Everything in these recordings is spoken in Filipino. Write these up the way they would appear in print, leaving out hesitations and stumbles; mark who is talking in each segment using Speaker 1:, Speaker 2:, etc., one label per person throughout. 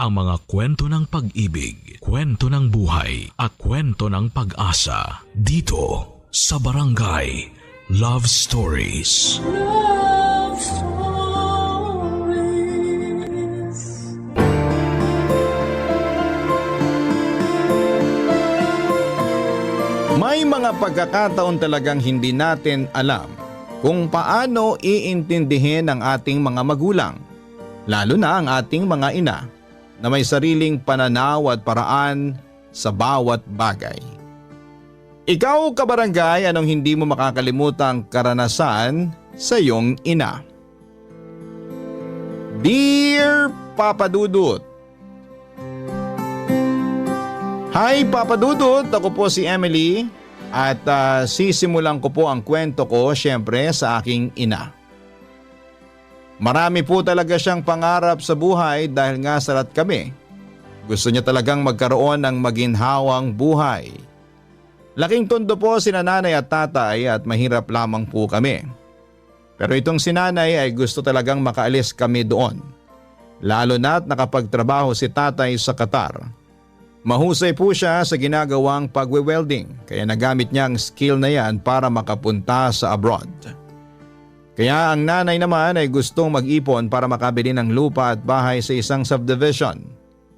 Speaker 1: ang mga kwento ng pag-ibig, kwento ng buhay at kwento ng pag-asa dito sa Barangay Love Stories.
Speaker 2: Love Stories.
Speaker 3: May mga pagkakataon talagang hindi natin alam kung paano iintindihin ang ating mga magulang, lalo na ang ating mga ina, na may sariling pananaw at paraan sa bawat bagay. Ikaw, kabarangay, anong hindi mo makakalimutang karanasan sa iyong ina? Dear Papa Dudut, Hi Papa Dudut, ako po si Emily at sisimulan ko po ang kwento ko syempre sa aking ina. Marami po talaga siyang pangarap sa buhay dahil nga salat kami. Gusto niya talagang magkaroon ng maginhawang buhay. Laking tondo po sina nanay at tatay at mahirap lamang po kami. Pero itong si nanay ay gusto talagang makaalis kami doon. Lalo na't nakapagtrabaho si tatay sa Qatar. Mahusay po siya sa ginagawang pagwe-welding kaya nagamit niya ang skill na yan para makapunta sa abroad. Kaya ang nanay naman ay gustong mag-ipon para makabili ng lupa at bahay sa isang subdivision.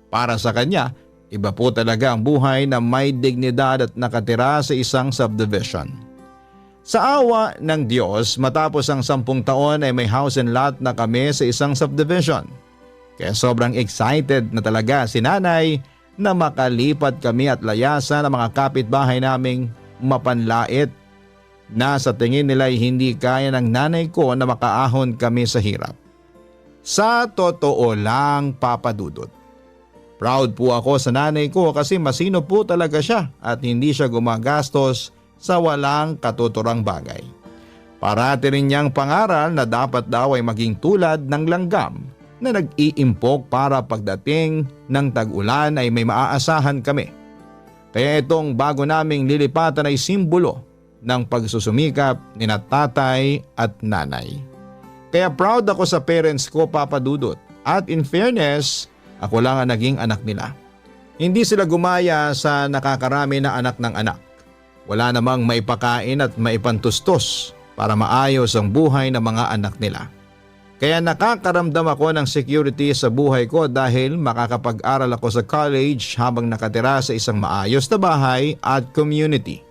Speaker 3: Para sa kanya, iba po talaga ang buhay na may dignidad at nakatira sa isang subdivision. Sa awa ng Diyos, matapos ang 10 taon ay may house and lot na kami sa isang subdivision. Kaya sobrang excited na talaga si nanay na makalipat kami at layasan ang mga kapitbahay naming mapanlait na sa tingin nila ay hindi kaya ng nanay ko na makaahon kami sa hirap. Sa totoo lang, Papa Dudut, proud po ako sa nanay ko kasi masino po talaga siya at hindi siya gumagastos sa walang katuturang bagay. Parati rin niyang pangaral na dapat daw ay maging tulad ng langgam na nag-iimpok para pagdating ng tag-ulan ay may maaasahan kami. Kaya itong bago naming lilipatan ay simbolo ng pagsusumikap ni tatay at nanay. Kaya proud ako sa parents ko, Papa Dudut, at in fairness, ako lang ang naging anak nila. Hindi sila gumaya sa nakakarami na anak ng anak. Wala namang maipakain at maipantustos para maayos ang buhay ng mga anak nila. Kaya nakakaramdam ako ng security sa buhay ko dahil makakapag-aral ako sa college habang nakatira sa isang maayos na bahay at community.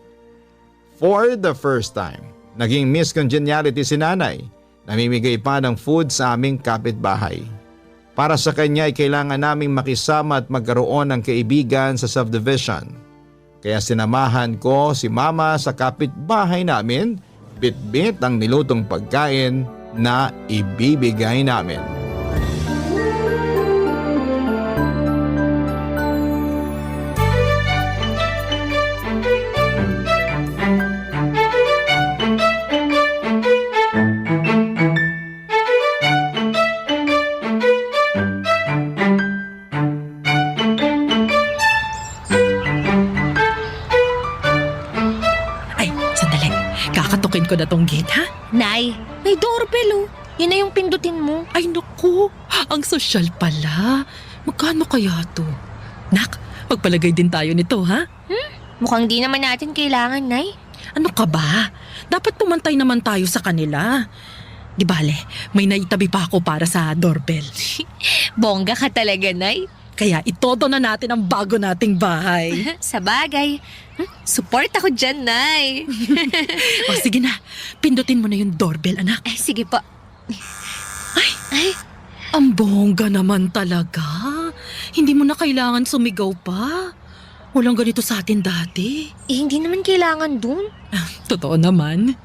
Speaker 3: For the first time, naging Miss Congeniality si nanay. Namimigay pa ng food sa aming kapitbahay. Para sa kanya ay kailangan naming makisama at magkaroon ng kaibigan sa subdivision. Kaya sinamahan ko si mama sa kapitbahay namin, bit-bit ang nilutong pagkain na ibibigay namin.
Speaker 4: Ay, sandali. Kakatukin ko na tong gate, ha?
Speaker 5: Nay, may doorbell oh. Yun na yung pindutin mo.
Speaker 4: Ay, naku. Ang sosyal pala. Magkano kaya to? Nak, magpalagay din tayo nito, ha?
Speaker 5: Mukhang di naman natin kailangan, Nay.
Speaker 4: Ano ka ba? Dapat pumantay naman tayo sa kanila. Di bale, may naitabi pa ako para sa doorbell.
Speaker 5: Bongga ka talaga, Nay.
Speaker 4: Kaya itodo na natin ang bago nating bahay.
Speaker 5: Sa bagay. Support ako dyan, Nay.
Speaker 4: O sige na, pindutin mo na yung doorbell, anak.
Speaker 5: Ay, sige po. Ay,
Speaker 4: Ang bongga naman talaga. Hindi mo na kailangan sumigaw pa. Walang ganito sa atin dati.
Speaker 5: hindi naman kailangan dun.
Speaker 4: Totoo naman.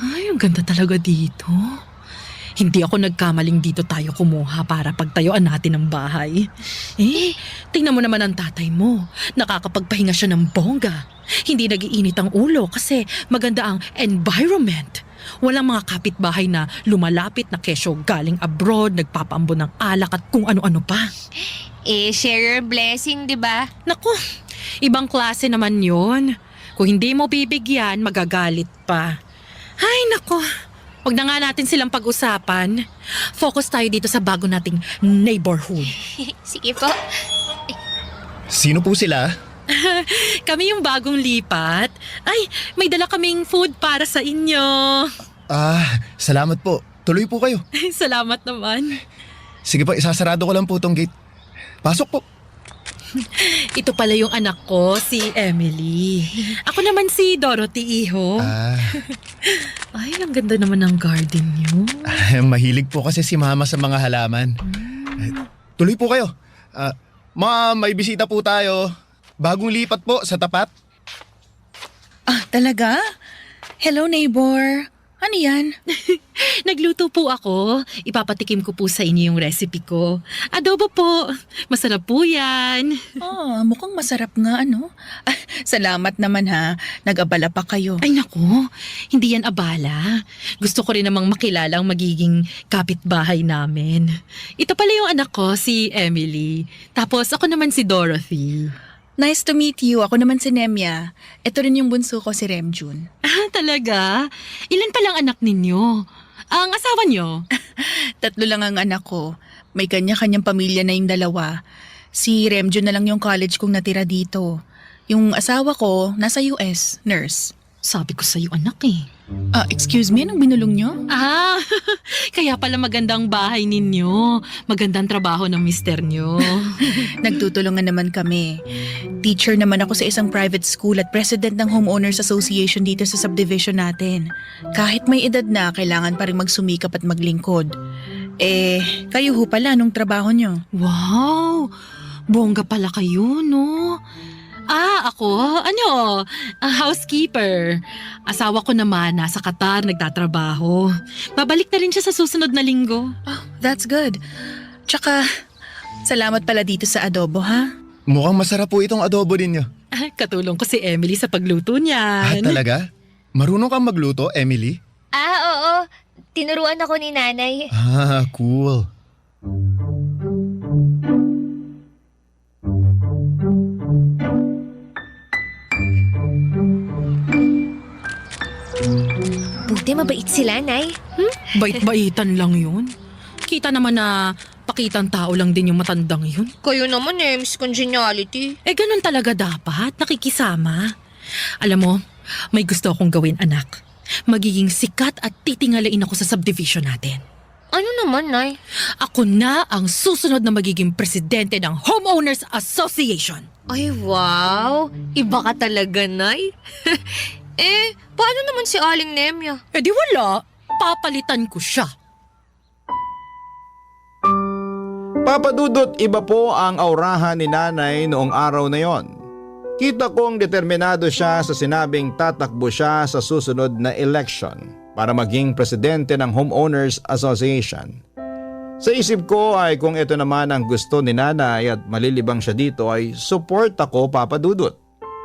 Speaker 4: Ay, ang ganda talaga dito. Hindi ako nagkamaling dito tayo kumuha para pagtayuan natin ang bahay. Tingnan mo naman ang tatay mo. Nakakapagpahinga siya ng bongga. Hindi nagiinit ang ulo kasi maganda ang environment. Walang mga kapitbahay na lumalapit na kesyo galing abroad, nagpapaambon ng alak at kung ano-ano pa.
Speaker 5: Share your blessing, di ba?
Speaker 4: Naku, ibang klase naman yun. Kung hindi mo bibigyan, magagalit pa. Ay, naku. Huwag na nga natin silang pag-usapan. Focus tayo dito sa bago nating neighborhood.
Speaker 5: Sige po.
Speaker 6: Sino po sila?
Speaker 4: Kami yung bagong lipat. Ay, may dala kaming food para sa inyo.
Speaker 6: Salamat po. Tuloy po kayo.
Speaker 4: Salamat naman.
Speaker 6: Sige po, isasarado ko lang po tong gate. Pasok po.
Speaker 4: Ito pala yung anak ko, si Emily. Ako naman si Dorothy Iho. Ay, ang ganda naman ng garden niyo.
Speaker 6: Mahilig po kasi si Mama sa mga halaman. Tuloy po kayo. Ma'am, may bisita po tayo. Bagong lipat po sa tapat.
Speaker 7: Talaga? Hello, neighbor. Ano yan?
Speaker 4: Nagluto po ako. Ipapatikim ko po sa inyo yung recipe ko. Adobo po. Masarap po yan.
Speaker 7: Mukhang masarap nga, ano? Salamat naman ha. Nag-abala pa kayo.
Speaker 4: Ay naku, hindi yan abala. Gusto ko rin namang makilala ang magiging kapitbahay namin. Ito pala yung anak ko, si Emily. Tapos ako naman si Dorothy.
Speaker 7: Nice to meet you. Ako naman si Nemya. Ito rin yung bunso ko, si Remjun.
Speaker 4: Talaga? Ilan palang anak ninyo? Ang asawa nyo?
Speaker 7: 3 lang ang anak ko. May kanya-kanyang pamilya na yung 2. Si Remjun na lang yung college kong natira dito. Yung asawa ko, nasa US, nurse.
Speaker 4: Sabi ko sa'yo anak eh.
Speaker 7: Excuse me, anong binulong nyo?
Speaker 4: Kaya pala magandang bahay ninyo. Magandang trabaho ng mister nyo.
Speaker 7: Nagtutulungan naman kami. Teacher naman ako sa isang private school at president ng Homeowners Association dito sa subdivision natin. Kahit may edad na, kailangan pa rin magsumikap at maglingkod. Kayo ho pala, anong trabaho nyo?
Speaker 4: Wow! Bongga pala kayo, no? Ako? Housekeeper. Asawa ko naman, nasa Qatar, nagtatrabaho. Babalik na rin siya sa susunod na linggo.
Speaker 7: That's good. Tsaka, salamat pala dito sa adobo, ha?
Speaker 6: Mukhang masarap po itong adobo ninyo.
Speaker 4: Katulong ko si Emily sa pagluto niyan.
Speaker 6: Talaga? Marunong kang magluto, Emily?
Speaker 5: Oo. Tinuruan ako ni nanay.
Speaker 6: Cool.
Speaker 5: Buti mabait sila, Nay.
Speaker 4: Bait-baitan lang yun. Kita naman na pakitang tao lang din yung matandang yun.
Speaker 5: Kayo naman Miss Congeniality.
Speaker 4: Ganun talaga dapat, nakikisama. Alam mo, may gusto akong gawin anak. Magiging sikat at titingalain ako sa subdivision natin.
Speaker 5: Ano naman, Nay?
Speaker 4: Ako na ang susunod na magiging presidente ng Homeowners Association.
Speaker 5: Ay, wow. Iba ka talaga, Nay. Paano naman si Aling Nemya?
Speaker 4: Di wala, papalitan ko siya.
Speaker 3: Papadudot, iba po ang aurahan ni nanay noong araw na yon. Kita kong determinado siya sa sinabing tatakbo siya sa susunod na election para maging presidente ng Homeowners Association. Sa isip ko ay kung ito naman ang gusto ni nanay at malilibang siya dito ay support ako, Papadudot.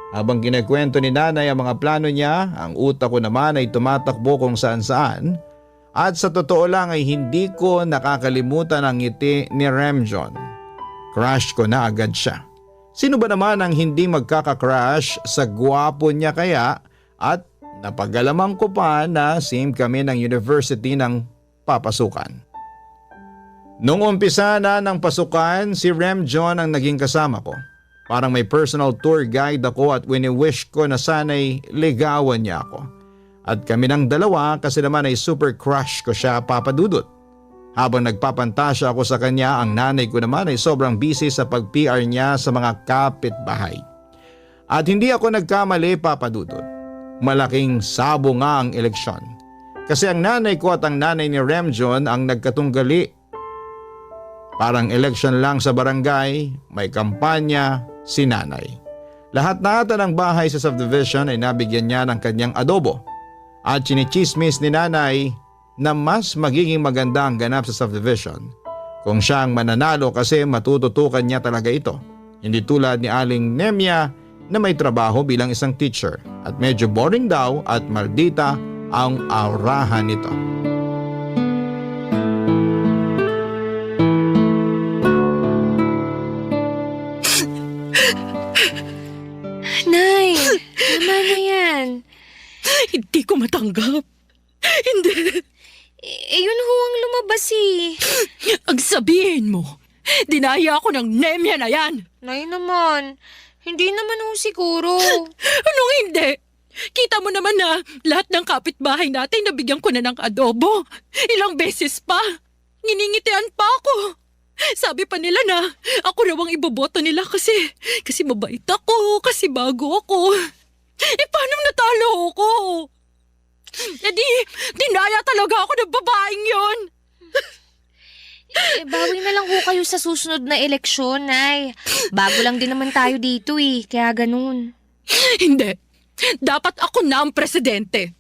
Speaker 3: Habang kinikwento ni nanay ang mga plano niya, ang utak ko naman ay tumatakbo kung saan-saan. At sa totoo lang ay hindi ko nakakalimutan ang ngiti ni Remjon. Crush ko na agad siya. Sino ba naman ang hindi magkaka-crush sa gwapo niya kaya at napagalamang ko pa na same kami ng university ng papasukan. Nung umpisa na ng pasukan, si Remjon ang naging kasama ko. Parang may personal tour guide ako at wini-wish ko na sana'y ligawan niya ako. At kami ng dalawa kasi naman ay super crush ko siya, Papadudot. Habang nagpapantasya ako sa kanya, ang nanay ko naman ay sobrang busy sa pag-PR niya sa mga kapitbahay. At hindi ako nagkamali, Papadudot. Malaking sabo nga ang eleksyon. Kasi ang nanay ko at ang nanay ni Remjon ang nagkatunggali. Parang election lang sa barangay, may kampanya, si nanay. Lahat na ata ng bahay sa subdivision ay nabigyan niya ng kanyang adobo. At chinichismis ni nanay na mas magiging maganda ang ganap sa subdivision kung siya ang mananalo kasi matututukan niya talaga ito. Hindi tulad ni Aling Nemya na may trabaho bilang isang teacher at medyo boring daw at maldita ang aurahan nito.
Speaker 5: Nay, tama na yan.
Speaker 4: Hindi ko matanggap. Hindi.
Speaker 5: Yun ho ang lumabas eh.
Speaker 4: Ang sabihin mo, dinaya ako ng Nemya na yan.
Speaker 5: Nay naman, hindi naman ho siguro.
Speaker 4: Anong hindi? Kita mo naman na lahat ng kapitbahay natin nabigyan ko na ng adobo. Ilang beses pa. Nginingitian pa ako. Sabi pa nila na ako raw ang iboboto nila kasi mabait ako, kasi bago ako. Paano natalo ako? Dinaya talaga ako ng babaeng yon.
Speaker 5: Bawi na lang ho kayo sa susunod na eleksyon, Nay. Bago lang din naman tayo dito eh, kaya ganun.
Speaker 4: Hindi. Dapat ako na ang presidente.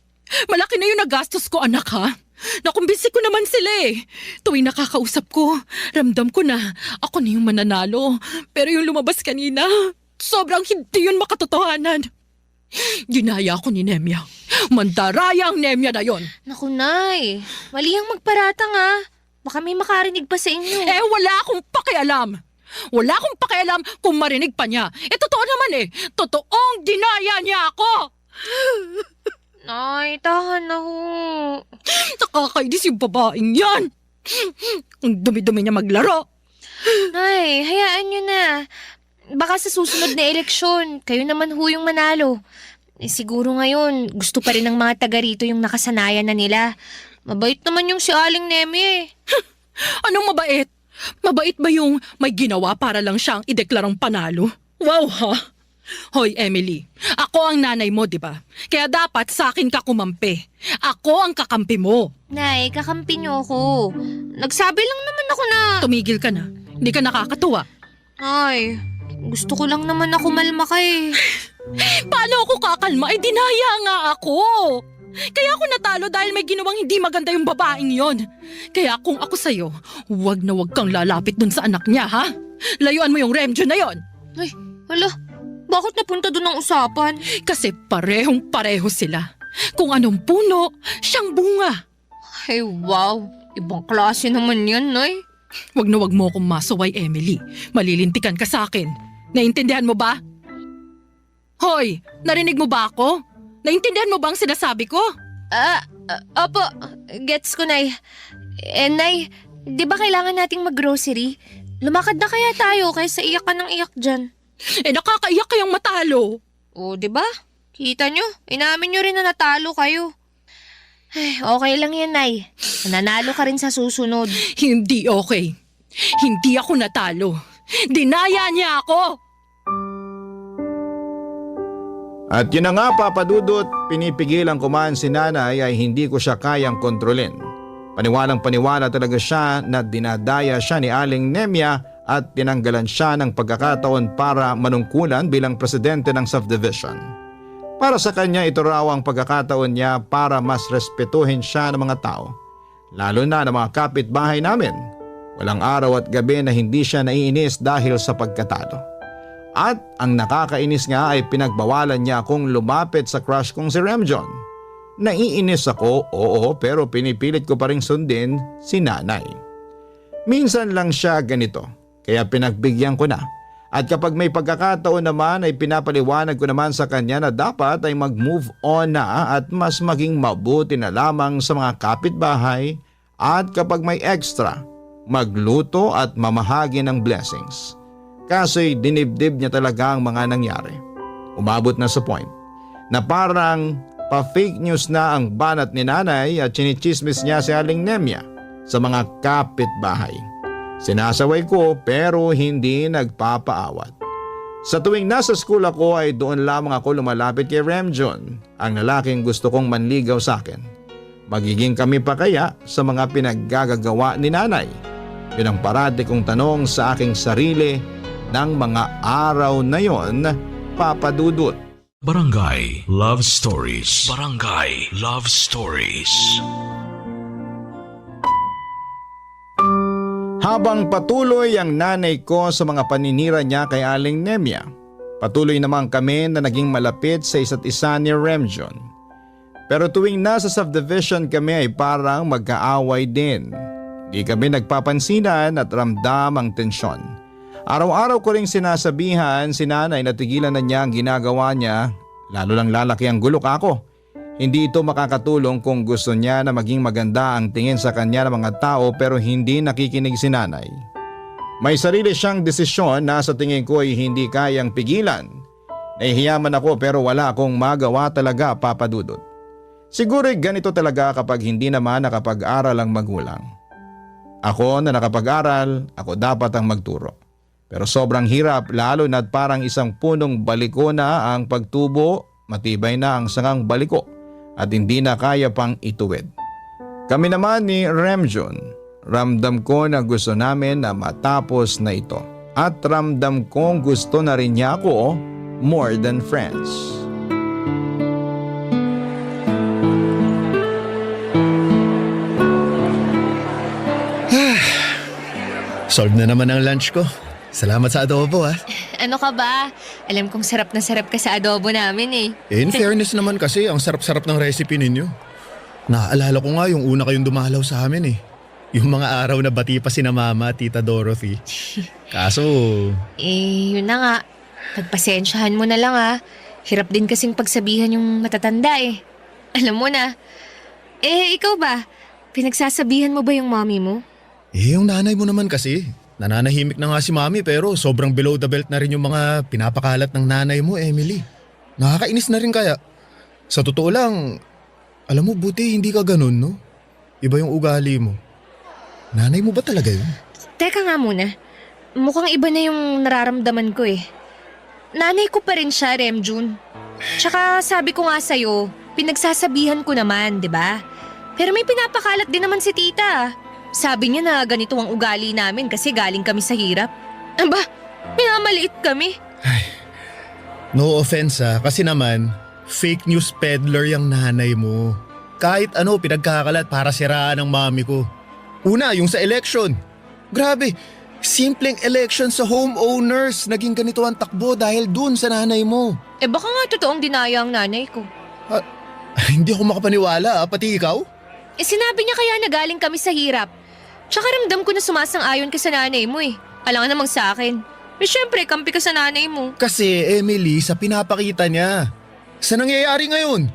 Speaker 4: Malaki na yung nagastos ko, anak, ha? Nakumbisi ko naman sila eh. Tuwing nakakausap ko, ramdam ko na ako na yung mananalo. Pero yung lumabas kanina, sobrang hindi yun makatotohanan. Ginaya ako ni Nemya. Mandaraya ang Nemya na yon.
Speaker 5: Naku, Nay. Mali ang magparatang ah. Baka may makarinig pa sa inyo.
Speaker 4: Wala akong pakialam. Wala akong pakialam kung marinig pa niya. Totoo naman eh. Totoong dinaya niya ako.
Speaker 5: Nay, tahan na ho.
Speaker 4: Nakakainis yung babaeng yan. Ang dumi-dumi niya maglaro.
Speaker 5: Nay, hayaan nyo na. Baka sa susunod na eleksyon, kayo naman ho yung manalo. Siguro ngayon, gusto pa rin ng mga taga rito yung nakasanayan na nila. Mabait naman yung si Aling Nemi eh.
Speaker 4: Anong mabait? Mabait ba yung may ginawa para lang siyang ideklarang panalo? Wow ha? Hoy Emily, ako ang nanay mo, di ba? Kaya dapat sa akin ka kumampi. Ako ang kakampi mo.
Speaker 5: Nay, kakampi niyo ako. Nagsabi lang naman ako na...
Speaker 4: Tumigil ka na. Hindi ka nakakatuwa.
Speaker 5: Ay, gusto ko lang naman na kumalma ka eh.
Speaker 4: Paano ako kakalma? Dinaya nga ako. Kaya ako natalo dahil may ginawang hindi maganda yung babaeng yon. Kaya kung ako sa'yo, huwag na huwag kang lalapit dun sa anak niya, ha? Layuan mo yung Remjo na yon.
Speaker 5: Ay, hala. Bakit napunta dun ang usapan?
Speaker 4: Kasi parehong-pareho sila. Kung anong puno, siyang bunga.
Speaker 5: Ay, wow. Ibang klase naman yan, Nay.
Speaker 4: Huwag na huwag mo akong masuway, Emily. Malilintikan ka sa akin. Naintindihan mo ba? Hoy, narinig mo ba ako? Naintindihan mo ba ang sinasabi ko?
Speaker 5: Opo. Gets ko, Nay. Nay, di ba kailangan nating mag-grocery? Lumakad na kaya tayo kaysa iyak ka ng iyak dyan.
Speaker 4: Nakakaiyak kayang matalo.
Speaker 5: O, di ba? Kita nyo, inamin nyo rin na natalo kayo. Ay, okay lang yan, Nay. Nanalo ka rin sa susunod.
Speaker 4: Hindi okay. Hindi ako natalo. Dinaya niya ako.
Speaker 3: At yun na nga papadudot, pinipigilan ko man si nanay ay hindi ko siya kayang kontrolin. Paniwalang paniwala talaga siya na dinadaya siya ni Aling Nemya at tinanggalan siya ng pagkakataon para manungkulan bilang presidente ng subdivision. Para sa kanya ito raw ang pagkakataon niya para mas respetuhin siya ng mga tao, lalo na ng mga kapitbahay namin. Walang araw at gabi na hindi siya naiinis dahil sa pagkatalo. At ang nakakainis nga ay pinagbawalan niya akong lumapit sa crush kong si Remjon. Naiinis ako, oo, pero pinipilit ko pa rin sundin si nanay. Minsan lang siya ganito, kaya pinagbigyan ko na. At kapag may pagkakataon naman ay pinapaliwanag ko naman sa kanya na dapat ay mag-move on na at mas maging mabuti na lamang sa mga kapitbahay at kapag may extra, magluto at mamahagi ng blessings. Kaso'y dinibdib niya talaga ang mga nangyari. Umabot na sa point na parang pa-fake news na ang banat ni nanay at chinichismis niya si Aling Nemya sa mga kapitbahay. Sinasaway ko pero hindi nagpapaawat. Sa tuwing nasa school ako ay doon lamang ako lumalapit kay Remjon, ang lalaking gusto kong manligaw sa akin. Magiging kami pa kaya sa mga pinaggagawa ni nanay? Yun ang parati kong tanong sa aking sarili ng mga araw na yon, papadudot.
Speaker 1: Barangay Love Stories. Barangay Love Stories.
Speaker 3: Habang patuloy ang nanay ko sa mga paninira niya kay Aling Nemya, patuloy naman kami na naging malapit sa isa't isa ni Remjon. Pero tuwing nasa subdivision kami ay parang magkaaway din. Di kami nagpapansinan at ramdam ang tensyon. Araw-araw ko ring sinasabihan si nanay na tigilan na niya ang ginagawa niya, lalo lang lalaki ang gulok ako. Hindi ito makakatulong kung gusto niya na maging maganda ang tingin sa kanya ng mga tao pero hindi nakikinig si nanay. May sarili siyang desisyon na sa tingin ko ay hindi kayang pigilan. Nahihiyaman ako pero wala akong magawa talaga, Papa Dudut. Siguro ganito talaga kapag hindi naman nakapag-aral ang magulang. Ako na nakapag-aral, ako dapat ang magturo. Pero sobrang hirap lalo na't parang isang punong baliko na ang pagtubo, matibay na ang sangang baliko at hindi na kaya pang ituwid. Kami naman ni Remjun, ramdam ko na gusto namin na matapos na ito at ramdam kong gusto na rin niya ako more than friends.
Speaker 6: Solve na naman ang lunch ko. Salamat sa adobo ha.
Speaker 5: Ano ka ba? Alam kong sarap na sarap ka sa adobo namin eh.
Speaker 6: In fairness naman kasi, ang sarap-sarap ng recipe ninyo. Naaalala ko nga yung una kayong dumalaw sa amin eh. Yung mga araw na bati pa sina Mama at Tita Dorothy. Kaso,
Speaker 5: Yun na nga. Pagpasensyahan mo na lang ah. Hirap din kasing pagsabihan yung matatanda eh. Alam mo na. Ikaw ba? Pinagsasabihan mo ba yung mommy mo?
Speaker 6: yung nanay mo naman kasi. Nananahimik na nga si Mami pero sobrang below the belt na rin yung mga pinapakalat ng nanay mo, Emily. Nakakainis na rin kaya. Sa totoo lang, alam mo buti hindi ka ganun, no? Iba yung ugali mo. Nanay mo ba talaga yun?
Speaker 5: Teka nga muna. Mukhang iba na yung nararamdaman ko eh. Nanay ko pa rin siya, Remjun. Tsaka sabi ko nga sa'yo, pinagsasabihan ko naman, di ba? Pero may pinapakalat din naman si tita. Sabi niya na ganito ang ugali namin kasi galing kami sa hirap. Aba, minamaliit kami.
Speaker 6: No offense kasi naman, fake news peddler yung nanay mo. Kahit ano pinagkakalat para siraan ng mami ko. Una, yung sa election. Grabe, simpleng election sa homeowners. Naging ganito ang takbo dahil dun sa nanay mo.
Speaker 5: Baka nga totoong dinaya ang nanay ko.
Speaker 6: Hindi ako makapaniwala, pati ikaw?
Speaker 5: Sinabi niya kaya na galing kami sa hirap. Tsaka ramdam ko na sumasang-ayon ka sa nanay mo eh. Alangan namang sa akin. Siyempre, kampi ka sa nanay mo.
Speaker 6: Kasi Emily, sa pinapakita niya. Sa nangyayari ngayon,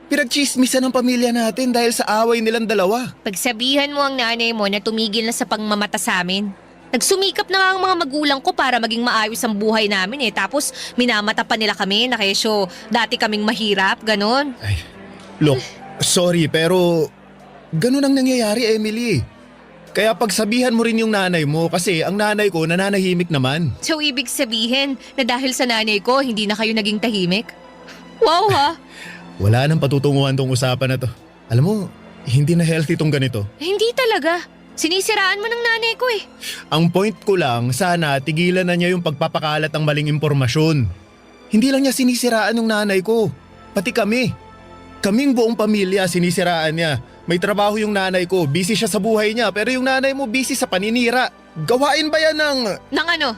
Speaker 6: pinagchismisan ng pamilya natin dahil sa away nilang dalawa.
Speaker 5: Pagsabihan mo ang nanay mo na tumigil na sa pangmamata sa amin. Nagsumikap na nga ang mga magulang ko para maging maayos ang buhay namin eh. Tapos minamata pa nila kami na kesyo dati kaming mahirap, ganon.
Speaker 6: Look, sorry pero ganun ang nangyayari, Emily. Kaya pagsabihan mo rin yung nanay mo kasi ang nanay ko nananahimik naman.
Speaker 5: So ibig sabihin na dahil sa nanay ko, hindi na kayo naging tahimik? Wow ha!
Speaker 6: Wala nang patutunguhan tong usapan na to. Alam mo, hindi na healthy tong ganito.
Speaker 5: Hindi talaga. Sinisiraan mo ng nanay ko eh.
Speaker 6: Ang point ko lang, sana tigilan na niya yung pagpapakalat ng maling impormasyon. Hindi lang niya sinisiraan yung nanay ko, pati kami. Kaming buong pamilya sinisiraan niya. May trabaho yung nanay ko, busy siya sa buhay niya, pero yung nanay mo busy sa paninira. Gawain ba yan ng...
Speaker 5: Nang ano?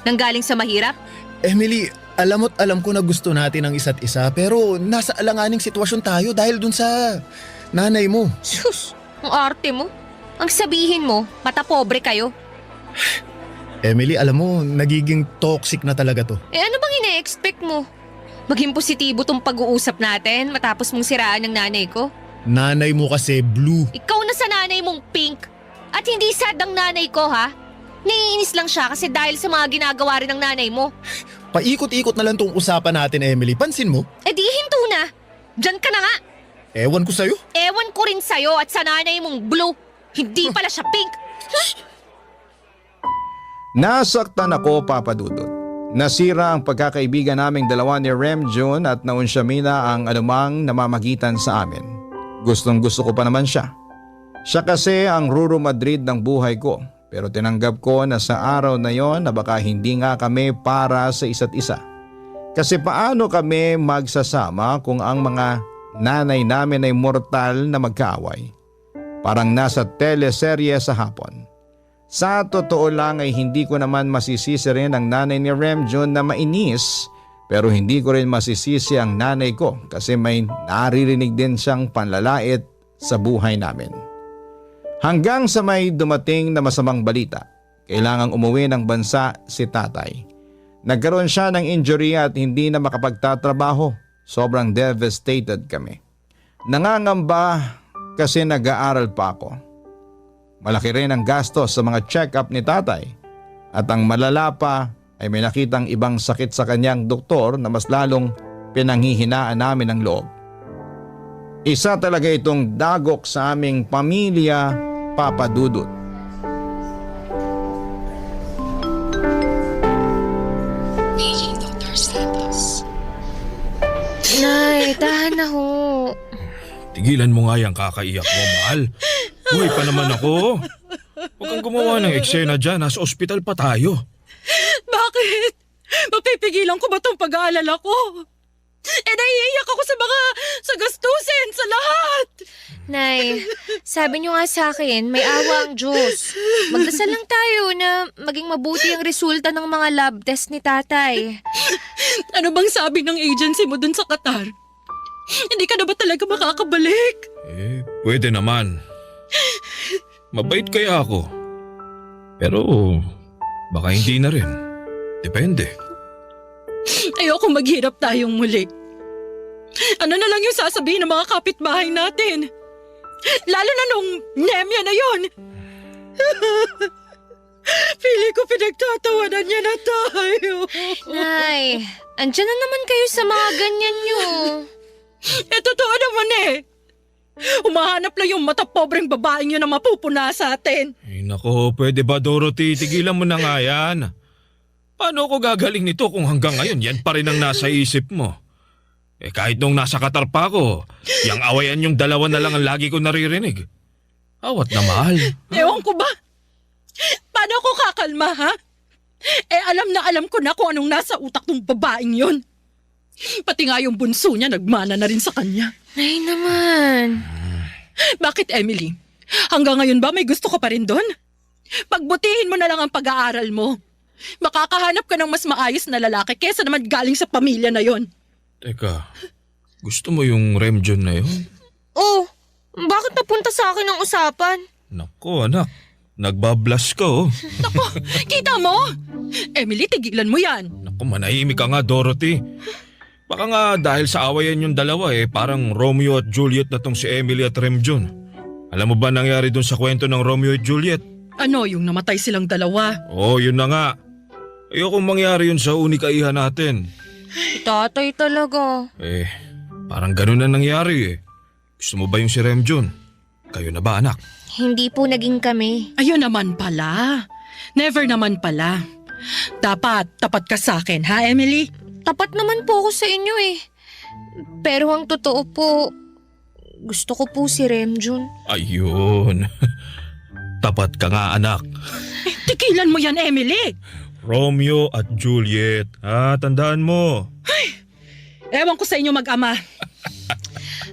Speaker 5: Nang galing sa mahirap?
Speaker 6: Emily, alam ko na gusto natin ang isa't isa, pero nasa alanganing sitwasyon tayo dahil dun sa nanay mo.
Speaker 5: Sus, ang arte mo. Ang sabihin mo, mata pobre kayo.
Speaker 6: Emily, alam mo, nagiging toxic na talaga to.
Speaker 5: Ano bang ina-expect mo? Maging positibo tong pag-uusap natin matapos mong siraan ng nanay ko?
Speaker 6: Nanay mo kasi blue.
Speaker 5: Ikaw na sa nanay mong pink. At hindi sad ang nanay ko ha. Naiinis lang siya kasi dahil sa mga ginagawa rin ng nanay mo.
Speaker 6: Paikot-ikot na lang tong usapan natin, Emily. Pansin mo?
Speaker 5: Di hinto na. Diyan ka na nga.
Speaker 6: Ewan ko sa'yo.
Speaker 5: Ewan ko rin sa'yo at sa nanay mong blue. Hindi pala siya pink.
Speaker 3: Nasaktan ako, Papa Dudut. Nasira ang pagkakaibigan naming dalawa ni Remjun at naunsyamina ang anumang namamagitan sa amin. Gustong-gusto ko pa naman siya. Siya kasi ang Ruru Madrid ng buhay ko. Pero tinanggap ko na sa araw na yon na baka hindi nga kami para sa isa't isa. Kasi paano kami magsasama kung ang mga nanay namin ay mortal na magkaaway? Parang nasa teleserye sa hapon. Sa totoo lang ay hindi ko naman masisisi rin ang nanay ni Remjun na mainis, pero hindi ko rin masisisi ang nanay ko kasi may naririnig din siyang panlalait sa buhay namin. Hanggang sa may dumating na masamang balita, kailangang umuwi ng bansa si tatay. Nagkaroon siya ng injury at hindi na makapagtatrabaho. Sobrang devastated kami. Nangangamba kasi nag-aaral pa ako. Malaki rin ang gastos sa mga check-up ni tatay at ang malala pa ay may nakitang ibang sakit sa kanyang doktor na mas lalong pinanghihinaan namin ang loob. Isa talaga itong dagok sa aming pamilya, Papa Dudut.
Speaker 5: Nay, tahan na ho.
Speaker 8: Tigilan mo nga yung kakaiyak mo, mahal. Buhay pa naman ako. Huwag kang gumawa ng eksena dyan, nasa ospital pa tayo.
Speaker 4: Bakit? Mapipigilan ko ba tong pag-aalala ko? Naiiyak ako sa gastusin, sa lahat.
Speaker 5: Nay, sabi niyo nga sa akin, may awa ang Diyos. Magdasal lang tayo na maging mabuti ang resulta ng mga lab test ni tatay.
Speaker 4: Ano bang sabi ng agency mo dun sa Qatar? Hindi ka na ba talaga makakabalik?
Speaker 8: Pwede naman. Mabait kaya ako. Pero baka hindi na rin. Depende.
Speaker 4: Ayoko maghirap tayong muli. Ano na lang yung sasabihin ng mga kapitbahay natin? Lalo na nung nemya na yon. Pili ko pinagtatawanan niya na tayo.
Speaker 5: Nay, andyan na naman kayo sa mga ganyan niyo.
Speaker 4: Totoo naman eh. Umahanap lang yung matapobreng babaeng yun na mapupuna sa atin.
Speaker 8: Ay nako, pwede ba Dorothy? Tigilan mo na nga yan. Paano ako gagaling nito kung hanggang ngayon yan pa rin ang nasa isip mo? Kahit nung nasa Qatar pa ako, yung awayan yung dalawa na lang ang lagi ko naririnig. Awat na mahal.
Speaker 4: Ewan ko ba? Paano ako kakalma, ha? Alam ko na kung anong nasa utak ng babaeng yun. Pati nga yung bunso niya nagmana na rin sa kanya.
Speaker 5: Nay naman.
Speaker 4: Bakit, Emily? Hanggang ngayon ba may gusto ka pa rin doon? Pagbutihin mo na lang ang pag-aaral mo. Makakahanap ka ng mas maayos na lalaki kesa naman galing sa pamilya na yon.
Speaker 8: Teka, gusto mo yung Remjon na yun?
Speaker 5: Oh, bakit napunta sa akin ang usapan?
Speaker 8: Nako anak, nagbablush ka oh.
Speaker 4: Naku, kita mo? Emily, tigilan mo yan.
Speaker 8: Naku, manahimik ka nga Dorothy. Baka nga dahil sa awayan yung dalawa parang Romeo at Juliet na tong si Emily at Remjon. Alam mo ba nangyari dun sa kwento ng Romeo at Juliet?
Speaker 4: Ano, yung namatay silang dalawa?
Speaker 8: Oo, yun na nga. Ayokong mangyari yun sa unikaihan natin.
Speaker 5: Tatay talaga.
Speaker 8: Parang ganun na nangyari Gusto mo ba yung si Remjon? Kayo na ba anak?
Speaker 5: Hindi po naging kami.
Speaker 4: Ayun naman pala. Never naman pala. Dapat tapat ka sa akin, ha Emily?
Speaker 5: Tapat naman po ako sa inyo Pero ang totoo po, gusto ko po si Remjon.
Speaker 8: Ayun. Tapat ka nga anak.
Speaker 4: Tigilan mo yan, Emily!
Speaker 8: Romeo at Juliet. Tandaan mo.
Speaker 4: Ewan ko sa inyo mag-ama.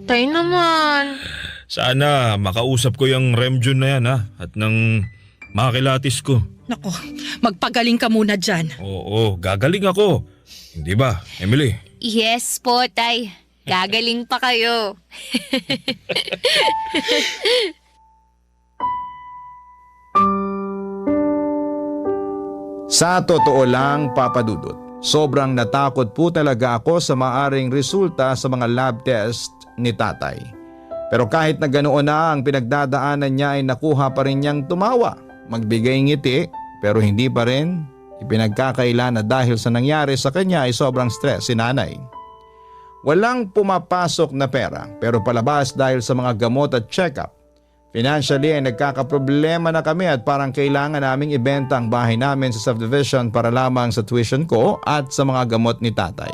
Speaker 5: Tay naman.
Speaker 8: Sana makausap ko yung Remjon na yan at nang makilatis ko.
Speaker 4: Nako, magpagaling ka muna dyan.
Speaker 8: Oo, gagaling ako. Hindi ba, Emily?
Speaker 5: Yes po, Tay. Gagaling pa kayo.
Speaker 3: Sa totoo lang, Papa Dudut, sobrang natakot po talaga ako sa maaring resulta sa mga lab test ni tatay. Pero kahit na ganoon na ang pinagdadaanan niya ay nakuha pa rin niyang tumawa, magbigay ngiti, pero hindi pa rin ipinagkakaila na dahil sa nangyari sa kanya ay sobrang stress si nanay. Walang pumapasok na pera pero palabas dahil sa mga gamot at check-up. Financially ay nagkakaproblema na kami at parang kailangan naming ibenta ang bahay namin sa subdivision para lamang sa tuition ko at sa mga gamot ni tatay.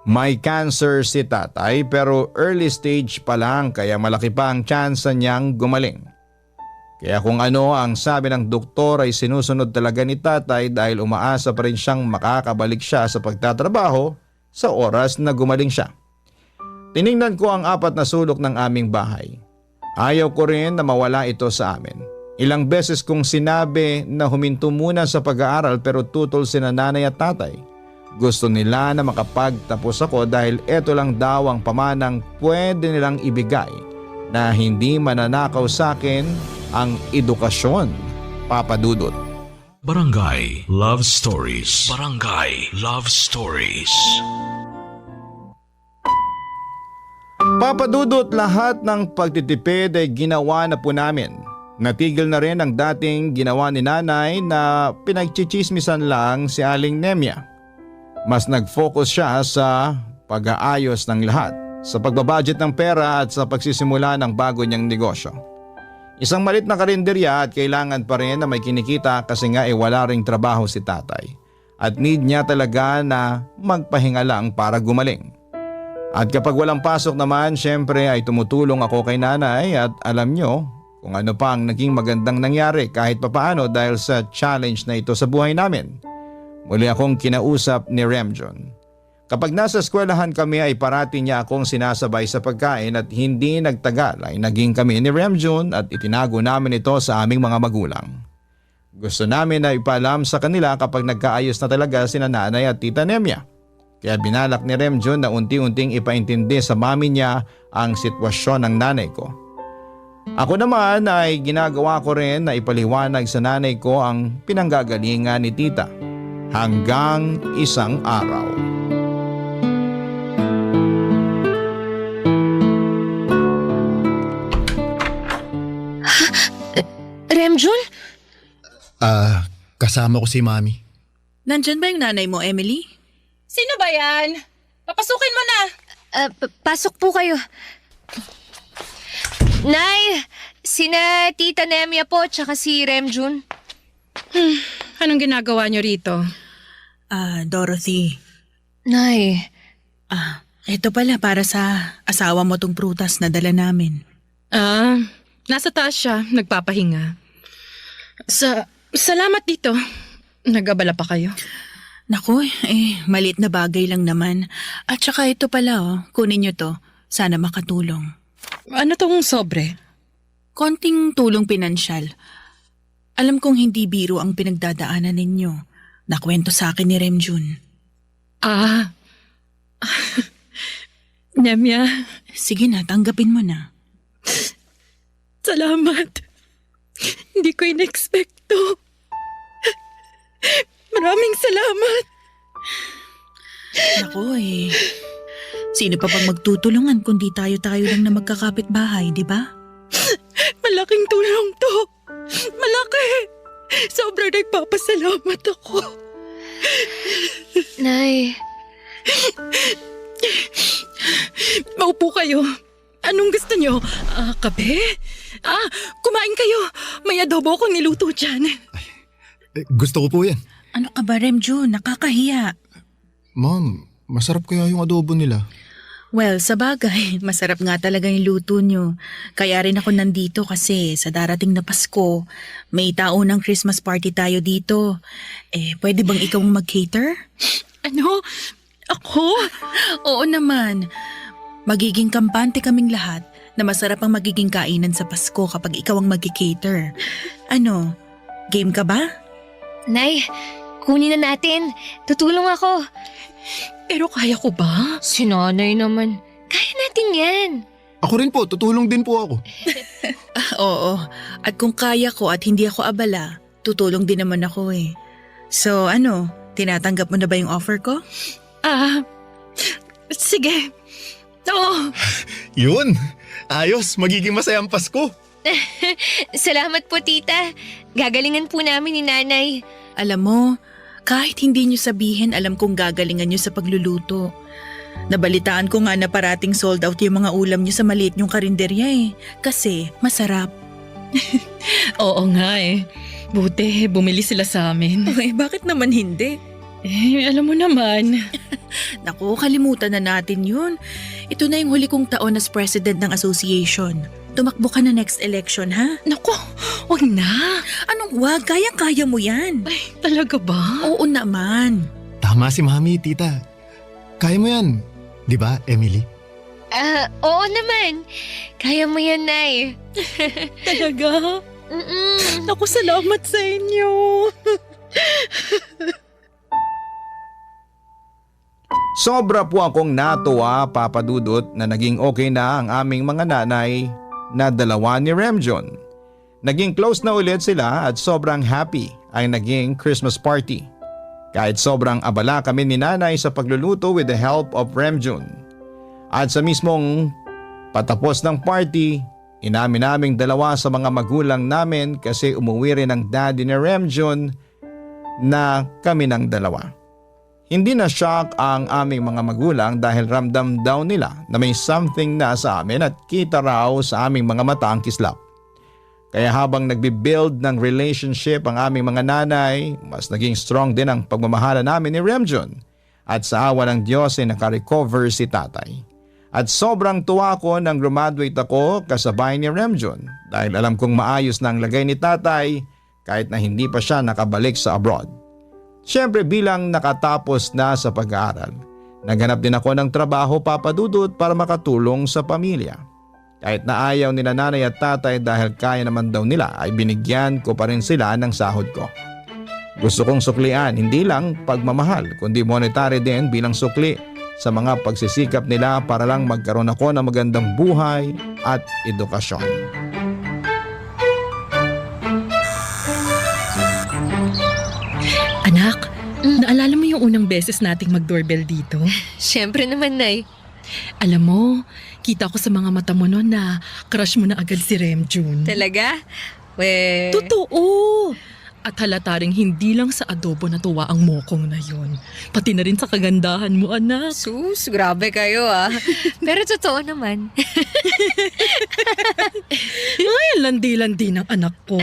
Speaker 3: May cancer si tatay pero early stage pa lang kaya malaki pa ang tsansa niyang gumaling. Kaya kung ano ang sabi ng doktor ay sinusunod talaga ni tatay dahil umaasa pa rin siyang makakabalik siya sa pagtatrabaho sa oras na gumaling siya. Tiningnan ko ang 4 na sulok ng aming bahay. Ayaw ko rin na mawala ito sa amin. Ilang beses kong sinabi na huminto muna sa pag-aaral pero tutol sina nanay at tatay. Gusto nila na makapagtapos ako dahil ito lang daw ang pamanang pwede nilang ibigay na hindi mananakaw sa akin ang edukasyon, Papa Dudut.
Speaker 1: Barangay Love Stories. Barangay Love Stories.
Speaker 3: Papadudot lahat ng pagtitipid ay ginawa na po namin. Natigil na rin ang dating ginawa ni nanay na pinagchichismisan lang si Aling Nemya. Mas nag-focus siya sa pag-aayos ng lahat, sa pagbabudget ng pera at sa pagsisimula ng bago niyang negosyo. Isang malit na karinderya at kailangan pa rin na may kinikita kasi nga wala ring trabaho si tatay. At need niya talaga na magpahinga lang para gumaling. At kapag walang pasok naman, syempre ay tumutulong ako kay nanay at alam nyo kung ano pa ang naging magandang nangyari kahit papaano dahil sa challenge na ito sa buhay namin. Muli akong kinausap ni Remjon. Kapag nasa eskwelahan kami ay parati niya akong sinasabay sa pagkain at hindi nagtagal ay naging kami ni Remjon at itinago namin ito sa aming mga magulang. Gusto namin na ipaalam sa kanila kapag nagkaayos na talaga sina nanay at tita Nemya. Kaya binalak ni Remjon na unti-unting ipaintindi sa mami niya ang sitwasyon ng nanay ko. Ako naman ay ginagawa ko rin na ipaliwanag sa nanay ko ang pinanggagalingan ni tita hanggang isang araw.
Speaker 5: Remjon?
Speaker 6: Kasama ko si Mami.
Speaker 7: Nandyan ba yung nanay mo, Emily?
Speaker 4: Sino ba yan? Papasukin mo na!
Speaker 5: Pasok po kayo. Nay, sina Tita Nemya po tsaka si Remjon.
Speaker 4: Anong ginagawa niyo rito?
Speaker 7: Dorothy.
Speaker 5: Nay,
Speaker 7: Ito pala para sa asawa mo tong prutas na dala namin.
Speaker 4: Nasa taas siya, nagpapahinga. Salamat dito. Nag-abala pa kayo?
Speaker 7: Naku, maliit na bagay lang naman. At saka ito pala, kunin niyo to. Sana makatulong.
Speaker 4: Ano tong sobre?
Speaker 7: Konting tulong pinansyal. Alam kong hindi biro ang pinagdadaanan ninyo. Nakwento sa akin ni Remjon.
Speaker 4: Nemya,
Speaker 7: Sige na, tanggapin mo na.
Speaker 4: salamat. Hindi ko in-expecto. Maraming salamat.
Speaker 7: Naku sino pa pang magtutulungan kundi tayo-tayo lang na magkakapit-bahay, di ba?
Speaker 4: Malaking tulong to. Malaki. Sobrang nagpapasalamat ako.
Speaker 5: Nay,
Speaker 4: Maupo kayo. Anong gusto nyo? Kape? Kumain kayo. May adobo akong niluto dyan.
Speaker 6: Gusto ko po yan.
Speaker 7: Ano ka ba, Remjon? Nakakahiya.
Speaker 6: Ma'am, masarap kaya yung adobo nila.
Speaker 7: Well, sa bagay, masarap nga talaga yung luto nyo. Kaya rin ako nandito kasi sa darating na Pasko, may taunang Christmas party tayo dito. Pwede bang ikaw mag-cater?
Speaker 4: Ano? Ako?
Speaker 7: Oo naman. Magiging kampante kaming lahat na masarap ang magiging kainan sa Pasko kapag ikaw ang mag-cater. Ano, game ka ba?
Speaker 5: Nay, kunin na natin. Tutulong ako.
Speaker 4: Pero kaya ko ba?
Speaker 5: Si nanay naman. Kaya natin yan.
Speaker 6: Ako rin po, tutulong din po ako.
Speaker 7: Oo, at kung kaya ko at hindi ako abala, tutulong din naman ako So ano, tinatanggap mo na ba yung offer ko?
Speaker 4: Sige. Oo.
Speaker 6: Yun! Ayos, magiging masayang Pasko.
Speaker 5: Salamat po, tita. Gagalingan po namin ni nanay.
Speaker 7: Alam mo, kahit hindi nyo sabihin, alam kong gagalingan nyo sa pagluluto. Nabalitaan ko nga na parating sold out yung mga ulam nyo sa maliit nyong karinderya kasi masarap.
Speaker 4: Oo nga Buti, bumili sila sa amin.
Speaker 7: Bakit naman hindi?
Speaker 4: Alam mo naman.
Speaker 7: Naku, kalimutan na natin yun. Ito na yung huli kong taon as president ng association. Tumakbo ka na next election, ha?
Speaker 4: Naku, wag na.
Speaker 7: Anong wag? Kayang-kaya mo yan.
Speaker 4: Talaga ba?
Speaker 7: Oo naman.
Speaker 6: Tama si Mami, tita. Kaya mo yan. Di ba, Emily?
Speaker 5: Oo naman. Kaya mo yan, Nay.
Speaker 4: Talaga? Naku, salamat sa inyo.
Speaker 3: Sobra po akong natuwa, Papa Dudut, na naging okay na ang aming mga nanay na dalawa ni Remjon. Naging close na ulit sila at sobrang happy ang naging Christmas party. Kahit sobrang abala kami ni nanay sa pagluluto with the help of Remjon. At sa mismong Patapos ng party, inamin naming dalawa sa mga magulang namin kasi umuwi rin ang daddy ni Remjon na kami ng dalawa. Hindi na shock ang aming mga magulang dahil ramdam daw nila na may something na sa amin at kita raw sa aming mga mata ang kislap. Kaya habang nagbibuild ng relationship ang aming mga nanay, mas naging strong din ang pagmamahala namin ni Remjon. At sa awa ng Diyos ay nakarecover si tatay. At sobrang tuwa ko nang graduate ako kasabay ni Remjon dahil alam kong maayos na ang lagay ni tatay kahit na hindi pa siya nakabalik sa abroad. Siyempre bilang nakatapos na sa pag-aaral, naghanap din ako ng trabaho papadudot para makatulong sa pamilya. Kahit na ayaw nila nanay at tatay dahil kaya naman daw nila ay binigyan ko pa rin sila ng sahod ko. Gusto kong suklian hindi lang pagmamahal kundi monetary din bilang sukli sa mga pagsisikap nila para lang magkaroon ako ng magandang buhay at edukasyon.
Speaker 4: Anak, naalala mo yung unang beses nating mag-doorbell dito?
Speaker 5: Siyempre naman, Nay.
Speaker 4: Alam mo, kita ko sa mga mata mo noon na crush mo na agad si Remjon.
Speaker 5: Talaga?
Speaker 4: Totoo! At halata ring hindi lang sa adobo natuwa ang mokong na yon. Pati na rin sa kagandahan mo, anak.
Speaker 5: Sus, grabe kayo ah. Pero totoo naman.
Speaker 4: Ay, ang landi-landi ng anak ko.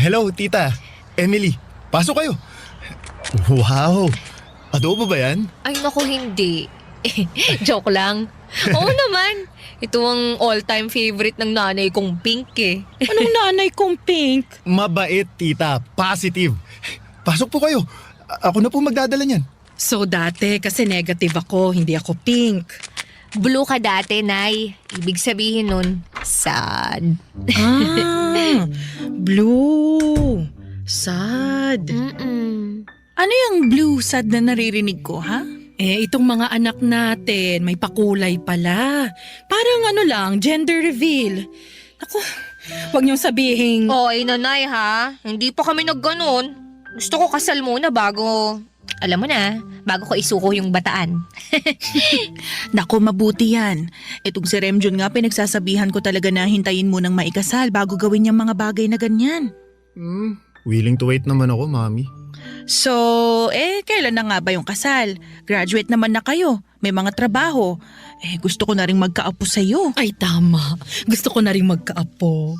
Speaker 6: Hello, tita. Emily, pasok kayo. Wow! Adobo ba yan?
Speaker 5: Ay naku, hindi. Joke lang. Oo naman. Ito ang all-time favorite ng nanay kong Pink eh.
Speaker 4: Anong nanay kong Pink?
Speaker 6: Mabait, tita. Positive. Pasok po kayo. Ako na po magdadala niyan.
Speaker 4: So dati kasi negative ako, hindi ako pink.
Speaker 5: Blue ka dati, Nay. Ibig sabihin nun, sad.
Speaker 4: Ah, blue. Sad.
Speaker 7: Ano yung blue sad na naririnig ko, ha?
Speaker 4: Itong mga anak natin, may pakulay pala. Parang ano lang, gender reveal. Ako, wag niyong sabihin.
Speaker 5: Oy, nanay ha. Hindi pa kami nagganon. Gusto ko kasal muna bago, alam mo na, bago ko isuko yung bataan.
Speaker 7: Naku, mabuti yan. Itong si Remjon nga pinagsasabihan ko talaga na hintayin mo nang maikasal bago gawin yung mga bagay na ganyan.
Speaker 6: Willing to wait naman ako, mami.
Speaker 7: So, kailan na nga ba yung kasal? Graduate naman na kayo. May mga trabaho. Gusto ko na rin magkaapo sa'yo.
Speaker 4: Ay tama, gusto ko na rin magkaapo.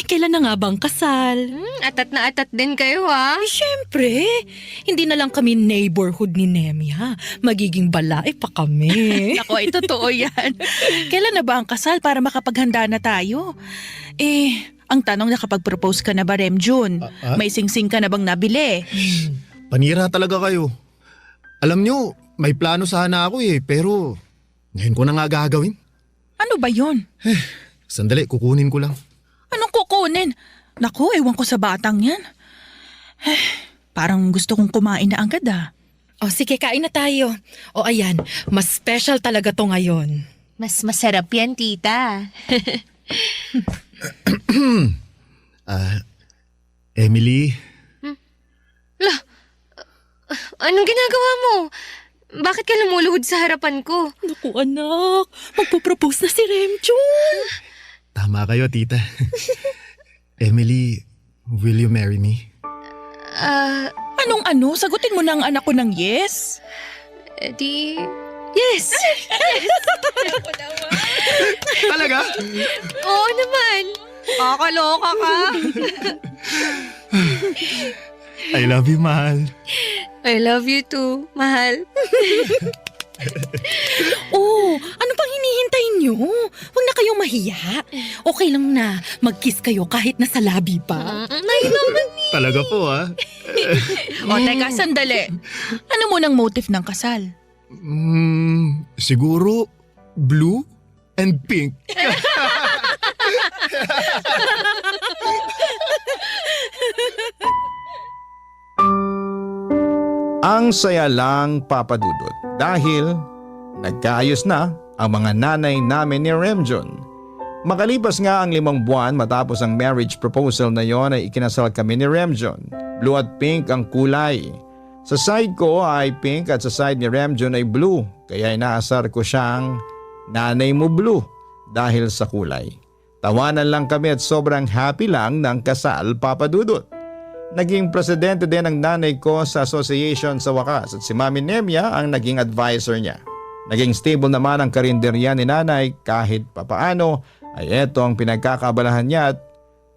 Speaker 4: Kailan na nga bang kasal?
Speaker 5: Atat na atat din kayo ha.
Speaker 4: Siyempre, hindi na lang kami neighborhood ni Nemi ha. Magiging balae pa kami.
Speaker 7: Naku, ay totoo yan. Kailan na ba ang kasal para makapaghanda na tayo? Ang tanong, nakapag-propose ka na ba, Remjon? May singsing ka na bang nabili?
Speaker 6: Panira talaga kayo. Alam nyo, may plano sana ako pero ngayon ko na nga gagawin.
Speaker 7: Ano ba yon?
Speaker 6: Sandali, kukunin ko lang.
Speaker 7: Anong kukunin? Naku, ewan ko sa batang yan. Parang gusto kong kumain na agad ah.
Speaker 4: O sige, kain na tayo. O ayan, mas special talaga to ngayon.
Speaker 5: Mas masarap yan, tita.
Speaker 6: Emily,
Speaker 5: Anong ginagawa mo? Bakit ka lumuluhod sa harapan ko?
Speaker 4: Naku anak, magpo-propose na si Remjon.
Speaker 6: tama kayo, tita. Emily, will you marry me?
Speaker 7: Anong ano? Sagutin mo na ang anak ko ng yes?
Speaker 5: Di... Yes!
Speaker 6: Talaga?
Speaker 5: Oo naman. Kakaloka ka.
Speaker 6: I love you, mahal.
Speaker 5: I love you too, mahal.
Speaker 4: Ano pang hinihintay niyo? Huwag na kayong mahiya. Okay lang na mag-kiss kayo kahit nasa labi pa.
Speaker 5: Nay naman
Speaker 6: Talaga po,
Speaker 7: O teka, sandali. Ano mo ng motive ng kasal?
Speaker 6: Siguro blue and pink.
Speaker 3: Ang saya lang, Papa Dudut, dahil nagkaayos na ang mga nanay namin ni Remjon. Makalipas nga ang 5 buwan matapos ang marriage proposal na yon ay ikinasal kami ni Remjon. Blue at pink ang kulay. Sa side ko ay pink at sa side ni Remjun ay blue, kaya inaasar ko siyang nanay mo blue dahil sa kulay. Tawanan lang kami at sobrang happy lang ng kasal, Papa Dudut. Naging presidente din ang nanay ko sa association sa wakas at si Mami Nemia ang naging advisor niya. Naging stable naman ang karinderya ni nanay kahit papaano ay eto ang pinagkakabalahan niya at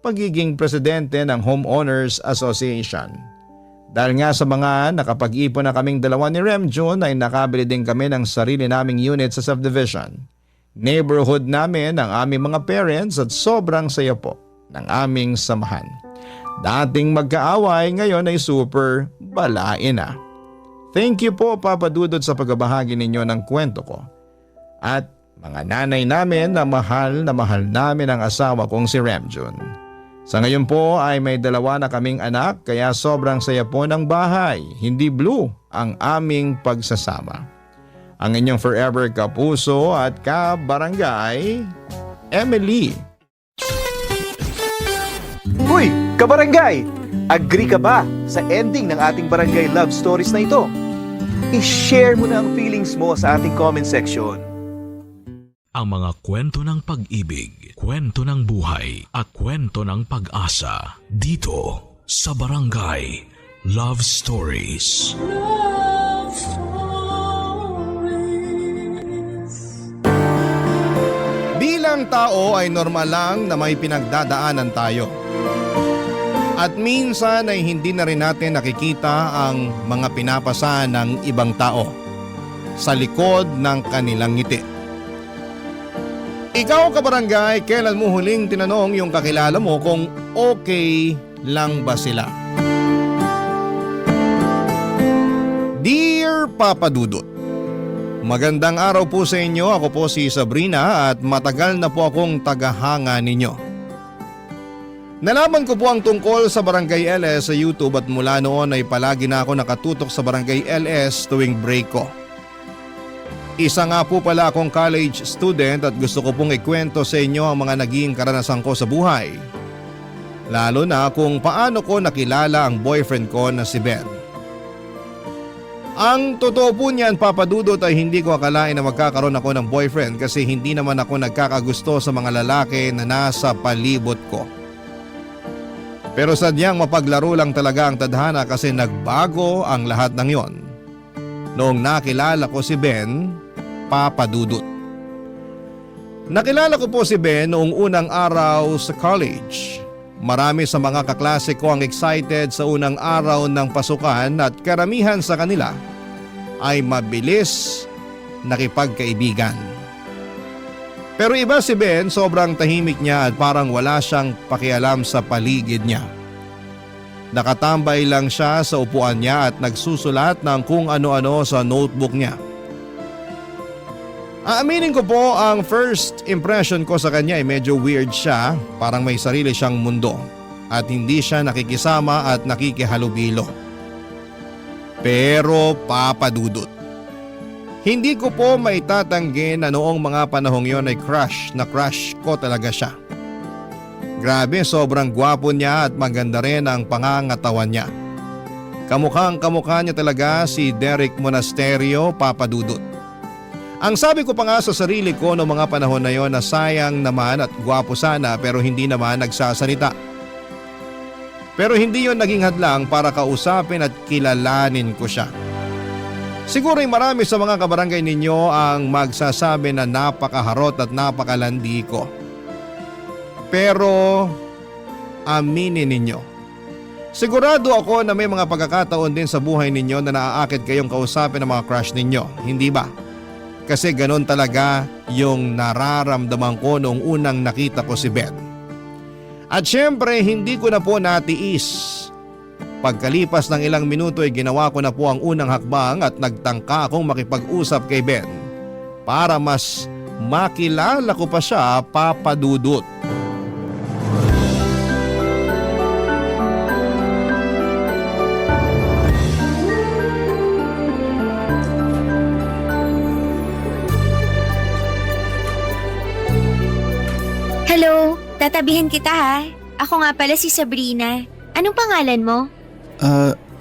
Speaker 3: pagiging presidente ng Homeowners Association. Dahil nga sa mga nakapag-ipon na kaming dalawa ni Remjun ay nakabili din kami ng sarili naming unit sa subdivision. Neighborhood namin ang aming mga parents at sobrang saya po ng aming samahan. Dating magkaaway ngayon ay super balain na. Thank you po Papa Dudut sa pagbabahagi ninyo ng kwento ko. At mga nanay namin na mahal namin ang asawa kong si Remjun. Sa ngayon po ay may dalawa na kaming anak kaya sobrang saya po ng bahay. Hindi blue ang aming pagsasama. Ang inyong forever kapuso at kabarangay, Emily.
Speaker 9: Uy, kabarangay! Agree ka ba sa ending ng ating barangay love stories na ito? I-share mo na ang feelings mo sa ating comment section.
Speaker 1: Ang mga kwento ng pag-ibig, kwento ng buhay at kwento ng pag-asa dito sa Barangay Love Stories.
Speaker 2: Love Stories.
Speaker 3: Bilang tao ay normal lang na may pinagdadaanan tayo. At minsan ay hindi na rin natin nakikita ang mga pinapasa ng ibang tao sa likod ng kanilang ngiti. Ikaw kabarangay, kailan mo huling tinanong yung kakilala mo kung okay lang ba sila? Dear Papa Dudut, magandang araw po sa inyo. Ako po si Sabrina at matagal na po akong tagahanga ninyo. Nalaman ko po ang tungkol sa Barangay LS sa YouTube at mula noon ay palagi na ako nakatutok sa Barangay LS tuwing break ko. Isa nga po pala akong college student at gusto ko pong ikwento sa inyo ang mga naging karanasan ko sa buhay. Lalo na kung paano ko nakilala ang boyfriend ko na si Ben. Ang totoo po niyan Papa Dudut ay hindi ko akalain na magkakaroon ako ng boyfriend kasi hindi naman ako nagkakagusto sa mga lalaki na nasa palibot ko. Pero sadyang mapaglaro lang talaga ang tadhana kasi nagbago ang lahat ng yon. Noong nakilala ko si Ben, Papa Dudut. Nakilala ko po si Ben noong unang araw sa college. Marami sa mga kaklase ko ang excited sa unang araw ng pasukan at karamihan sa kanila ay mabilis nakipagkaibigan. Pero iba si Ben, sobrang tahimik niya at parang wala siyang pakialam sa paligid niya. Nakatambay lang siya sa upuan niya at nagsusulat ng kung ano-ano sa notebook niya. Aaminin ko po ang first impression ko sa kanya ay medyo weird siya, parang may sarili siyang mundo at hindi siya nakikisama at nakikihalubilo. Pero Papa Dudut, hindi ko po maitatanggi na noong mga panahong yon ay crush ko talaga siya. Grabe, sobrang gwapo niya at maganda rin ang pangangatawan niya. Kamukhang-kamukha niya talaga si Derek Monasterio, Papa Dudut. Ang sabi ko pa nga sa sarili ko noong mga panahon na yon na sayang naman at gwapo sana pero hindi naman nagsasalita. Pero hindi yon naging hadlang para kausapin at kilalanin ko siya. Siguro ay marami sa mga kabarangay ninyo ang magsasabi na napakaharot at napakalandi ko. Pero aminin ninyo, sigurado ako na may mga pagkakataon din sa buhay ninyo na naaakit kayong kausapin ng mga crush ninyo, hindi ba? Kasi ganon talaga yung nararamdaman ko noong unang nakita ko si Ben. At syempre hindi ko na po natiis. Pagkalipas ng ilang minuto ay ginawa ko na po ang unang hakbang at nagtangka akong makipag-usap kay Ben para mas makilala ko pa siya, Papa Dudut.
Speaker 5: Hello, tatabihan kita ha. Ako nga pala si Sabrina. Anong pangalan mo?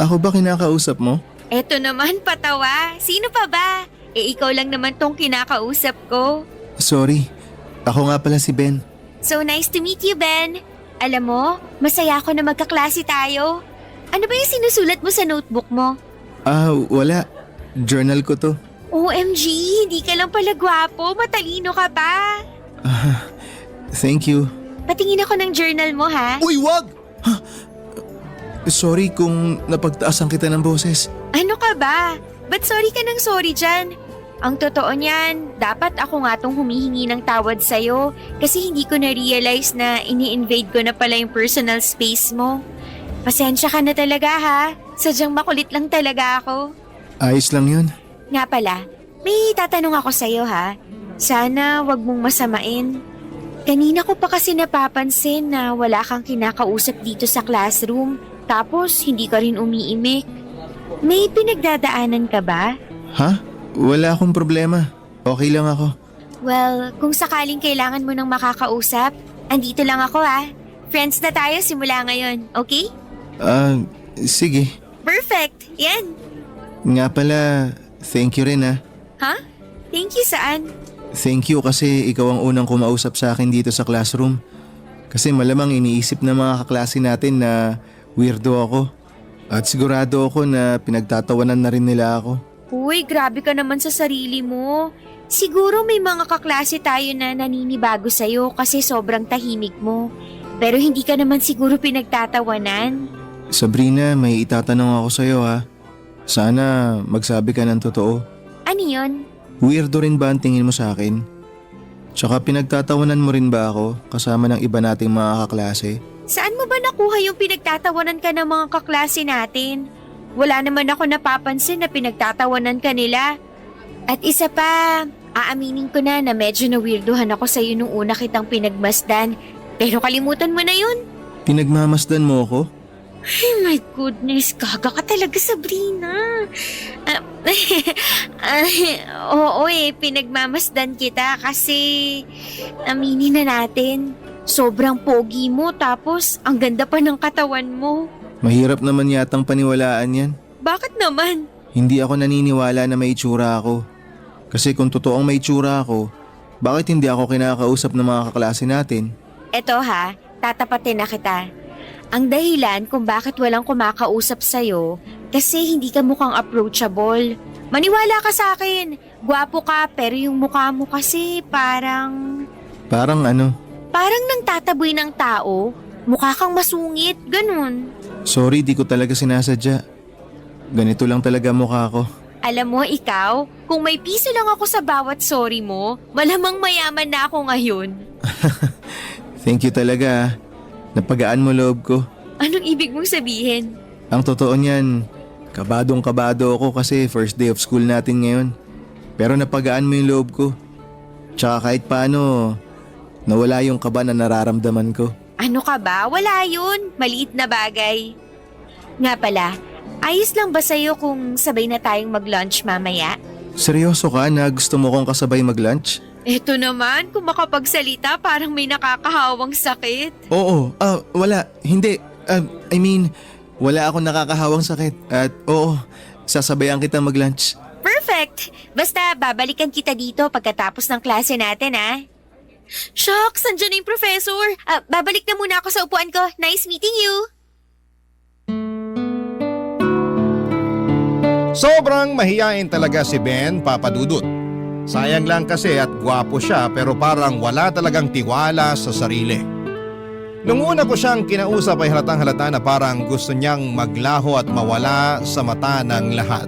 Speaker 10: Ako ba kinakausap mo?
Speaker 5: Eto naman, patawa. Sino pa ba? Ikaw lang naman tong kinakausap ko.
Speaker 6: Sorry, ako nga pala si Ben.
Speaker 5: So nice to meet you, Ben. Alam mo, masaya ako na magkaklase tayo. Ano ba yung sinusulat mo sa notebook mo?
Speaker 6: Wala. Journal ko to.
Speaker 5: OMG, hindi ka lang pala gwapo. Matalino ka pa.
Speaker 6: Thank you.
Speaker 5: Patingin ako ng journal mo, ha?
Speaker 6: Uy, wag! Sorry kung napagtaasan kita ng boses.
Speaker 5: Ano ka ba? Ba't sorry ka ng sorry dyan? Ang totoo niyan, dapat ako nga tong humihingi ng tawad sa'yo kasi hindi ko na-realize na ini-invade ko na pala yung personal space mo. Pasensya ka na talaga ha. Sadyang makulit lang talaga ako.
Speaker 6: Ayos lang yun.
Speaker 5: Nga pala, may tatanong ako sa'yo ha. Sana wag mong masamain. Kanina ko pa kasi napapansin na wala kang kinakausap dito sa classroom. Tapos hindi ka rin umiimik. May pinagdadaanan ka ba?
Speaker 6: Ha? Wala akong problema. Okay lang ako.
Speaker 5: Well, kung sakaling kailangan mo ng makakausap, andito lang ako ha. Friends na tayo simula ngayon, okay?
Speaker 6: Sige.
Speaker 5: Perfect! Yan!
Speaker 6: Nga pala, thank you rin ha.
Speaker 5: Ha? Thank you saan?
Speaker 6: Thank you kasi ikaw ang unang kumausap sa akin dito sa classroom. Kasi malamang iniisip ng mga kaklase natin na weirdo ako. At sigurado ako na pinagtatawanan na rin nila ako.
Speaker 5: Uy, grabe ka naman sa sarili mo. Siguro may mga kaklase tayo na naninibago sa'yo kasi sobrang tahimik mo. Pero hindi ka naman siguro pinagtatawanan.
Speaker 6: Sabrina, may itatanong ako sa'yo ha. Sana magsabi ka ng totoo.
Speaker 5: Ano yun?
Speaker 6: Weirdo rin ba ang tingin mo sa akin? Tsaka pinagtatawanan mo rin ba ako kasama ng iba nating mga kaklase?
Speaker 5: Saan mo ba nakuha yung pinagtatawanan ka ng mga kaklase natin? Wala naman ako napapansin na pinagtatawanan ka nila. At isa pa, aaminin ko na medyo na-weirdohan ako sa'yo nung una kitang pinagmasdan. Pero kalimutan mo na yun.
Speaker 6: Pinagmamasdan mo ako?
Speaker 5: Ay my goodness, gaga ka talaga, Sabrina. Oo pinagmamasdan kita kasi aminin na natin. Sobrang pogi mo tapos ang ganda pa ng katawan mo.
Speaker 6: Mahirap naman yatang paniwalaan yan.
Speaker 5: Bakit naman?
Speaker 6: Hindi ako naniniwala na may itsura ako. Kasi kung totoong may itsura ako, bakit hindi ako kinakausap ng mga kaklase natin?
Speaker 5: Eto ha, tatapatin na kita. Ang dahilan kung bakit walang kumakausap sa'yo kasi hindi ka mukhang approachable. Maniwala ka sa akin, gwapo ka pero yung mukha mo kasi parang...
Speaker 6: Parang ano?
Speaker 5: Parang nang tataboy ng tao, mukha kang masungit, ganun.
Speaker 6: Sorry, di ko talaga sinasadya. Ganito lang talaga mukha ko.
Speaker 5: Alam mo ikaw, kung may piso lang ako sa bawat sorry mo, malamang mayaman na ako ngayon.
Speaker 6: Thank you talaga. Napagaan mo loob ko.
Speaker 5: Anong ibig mong sabihin?
Speaker 6: Ang totoo niyan, kabadong-kabado ako kasi first day of school natin ngayon. Pero napagaan mo yung loob ko. Tsaka kahit paano, nawala yung kaba na nararamdaman ko.
Speaker 5: Ano ka ba? Wala yun. Maliit na bagay. Nga pala, ayos lang ba sa'yo kung sabay na tayong mag-lunch mamaya?
Speaker 6: Seryoso ka na gusto mo kong kasabay mag-lunch?
Speaker 5: Eto naman, kung makapagsalita parang may nakakahawang sakit.
Speaker 6: Oo, wala, hindi. I mean, wala akong nakakahawang sakit. At oo, sasabayan kita mag-lunch.
Speaker 5: Perfect! Basta babalikan kita dito pagkatapos ng klase natin ha. Shucks, andyan na yung professor. Babalik na muna ako sa upuan ko. Nice meeting you.
Speaker 3: Sobrang mahiyain talaga si Ben, Papa Dudut. Sayang lang kasi at gwapo siya pero parang wala talagang tiwala sa sarili. Nung una ko siyang kinausap ay halatang halata na parang gusto niyang maglaho at mawala sa mata ng lahat.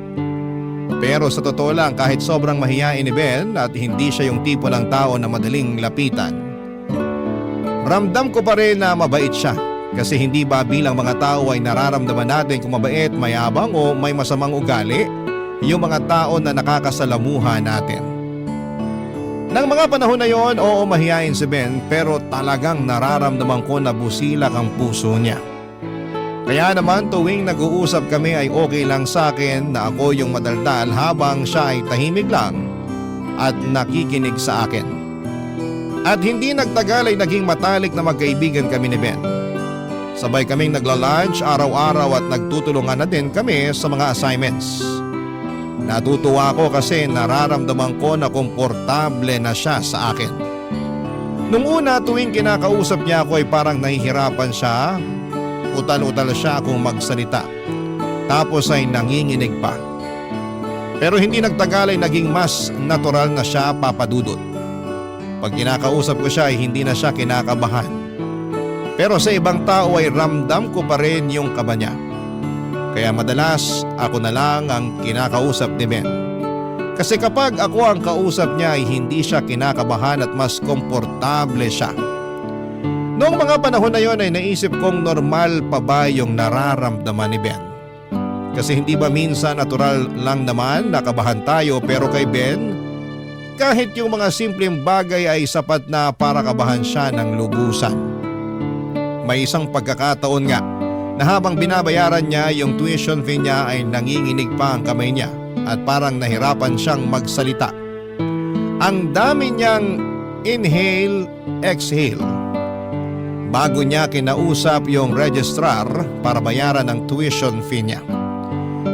Speaker 3: Pero sa totoo lang kahit sobrang mahiyain ni Ben at hindi siya yung tipo ng tao na madaling lapitan, ramdam ko pa rin na mabait siya. Kasi hindi ba bilang mga tao ay nararamdaman natin kung mabait, mayabang o may masamang ugali yung mga tao na nakakasalamuha natin. Nang mga panahon na yon, oo mahiyain si Ben pero talagang nararamdaman ko na busilak ang puso niya. Kaya naman tuwing nag-uusap kami ay okay lang sa akin na ako yung madaldal habang siya ay tahimik lang at nakikinig sa akin. At hindi nagtagal ay naging matalik na magkaibigan kami ni Ben. Sabay kaming nagla-lunch araw-araw at nagtutulungan na din kami sa mga assignments. Natutuwa ako kasi nararamdaman ko na komportable na siya sa akin. Nung una tuwing kinakausap niya ako ay parang nahihirapan siya, utal-utal siya kung magsalita. Tapos ay nanginginig pa. Pero hindi nagtagal ay naging mas natural na siya, Papa Dudut. Pag kinakausap ko siya ay hindi na siya kinakabahan. Pero sa ibang tao ay ramdam ko pa rin yung kaba niya. Kaya madalas ako na lang ang kinakausap ni Ben. Kasi kapag ako ang kausap niya ay hindi siya kinakabahan at mas komportable siya. Noong mga panahon na yon ay naisip kong normal pa ba yung nararamdaman ni Ben. Kasi hindi ba minsan natural lang naman nakabahan tayo, pero kay Ben, kahit yung mga simpleng bagay ay sapat na para kabahan siya ng lubusan. May isang pagkakataon nga na habang binabayaran niya yung tuition fee niya ay nanginginig pa ang kamay niya at parang nahirapan siyang magsalita. Ang dami niyang inhale, exhale. Bago niya kinausap yung registrar para bayaran ang tuition fee niya.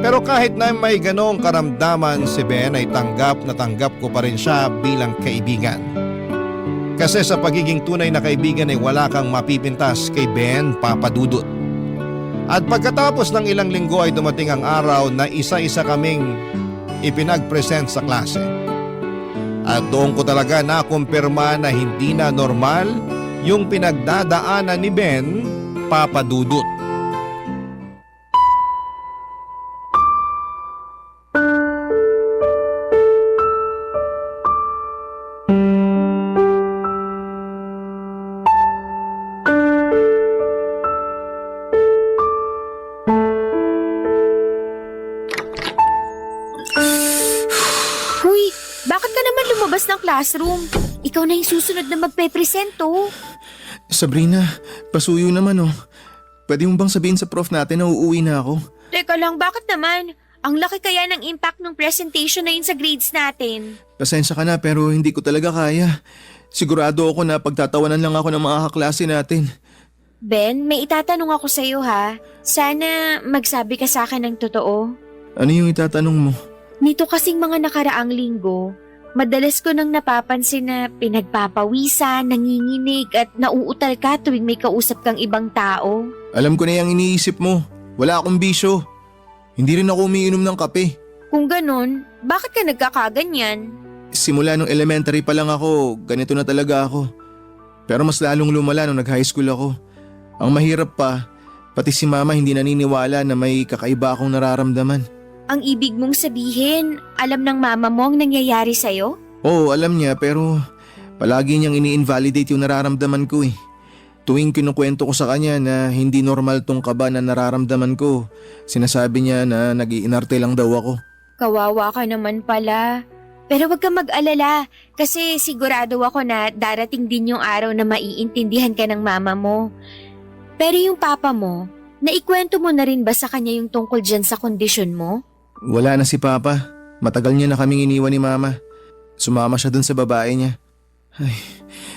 Speaker 3: Pero kahit na may ganong karamdaman si Ben ay tanggap ko pa rin siya bilang kaibigan. Kasi sa pagiging tunay na kaibigan ay wala kang mapipintas kay Ben, Papa Dudut. At pagkatapos ng ilang linggo ay dumating ang araw na isa-isa kaming ipinag-present sa klase. At doon ko talaga nakumpirma na hindi na normal yung pinagdadaanan ni Ben, Papa Dudut.
Speaker 5: Huy, bakit ka naman lumabas ng classroom? Ikaw na yung susunod na magpe-presento.
Speaker 6: Sabrina, pasuyo naman oh. Pwede mo bang sabihin sa prof natin na uuwi na ako?
Speaker 5: Teka lang, bakit naman? Ang laki kaya ng impact ng presentation na yun sa grades natin.
Speaker 6: Pasensya ka na pero hindi ko talaga kaya. Sigurado ako na pagtatawanan lang ako ng mga kaklase natin.
Speaker 5: Ben, may itatanong ako sa'yo ha. Sana magsabi ka sa akin ng totoo.
Speaker 6: Ano yung itatanong mo?
Speaker 5: Nito kasing mga nakaraang linggo, madalas ko nang napapansin na pinagpapawisan, nanginginig at nauutal ka tuwing may kausap kang ibang tao.
Speaker 6: Alam ko na yung iniisip mo. Wala akong bisyo. Hindi rin ako umiinom ng kape.
Speaker 5: Kung ganun, bakit ka nagkakaganyan?
Speaker 6: Simula nung elementary pa lang ako, ganito na talaga ako. Pero mas lalong lumala nung nag-high school ako. Ang mahirap pa, pati si mama hindi naniniwala na may kakaiba akong nararamdaman.
Speaker 5: Ang ibig mong sabihin, alam ng mama mo ang nangyayari sa'yo?
Speaker 6: Oo, alam niya pero palagi niyang ini-invalidate yung nararamdaman ko eh. Tuwing kinukwento ko sa kanya na hindi normal tong kaba na nararamdaman ko, sinasabi niya na nag-iinarte lang daw ako.
Speaker 5: Kawawa ka naman pala. Pero wag kang mag-alala kasi sigurado ako na darating din yung araw na maiintindihan ka ng mama mo. Pero yung papa mo, naikwento mo na rin ba sa kanya yung tungkol dyan sa kondisyon mo?
Speaker 6: Wala na si Papa. Matagal niya na kaming iniwan ni Mama. Sumama siya dun sa babae niya. Ay,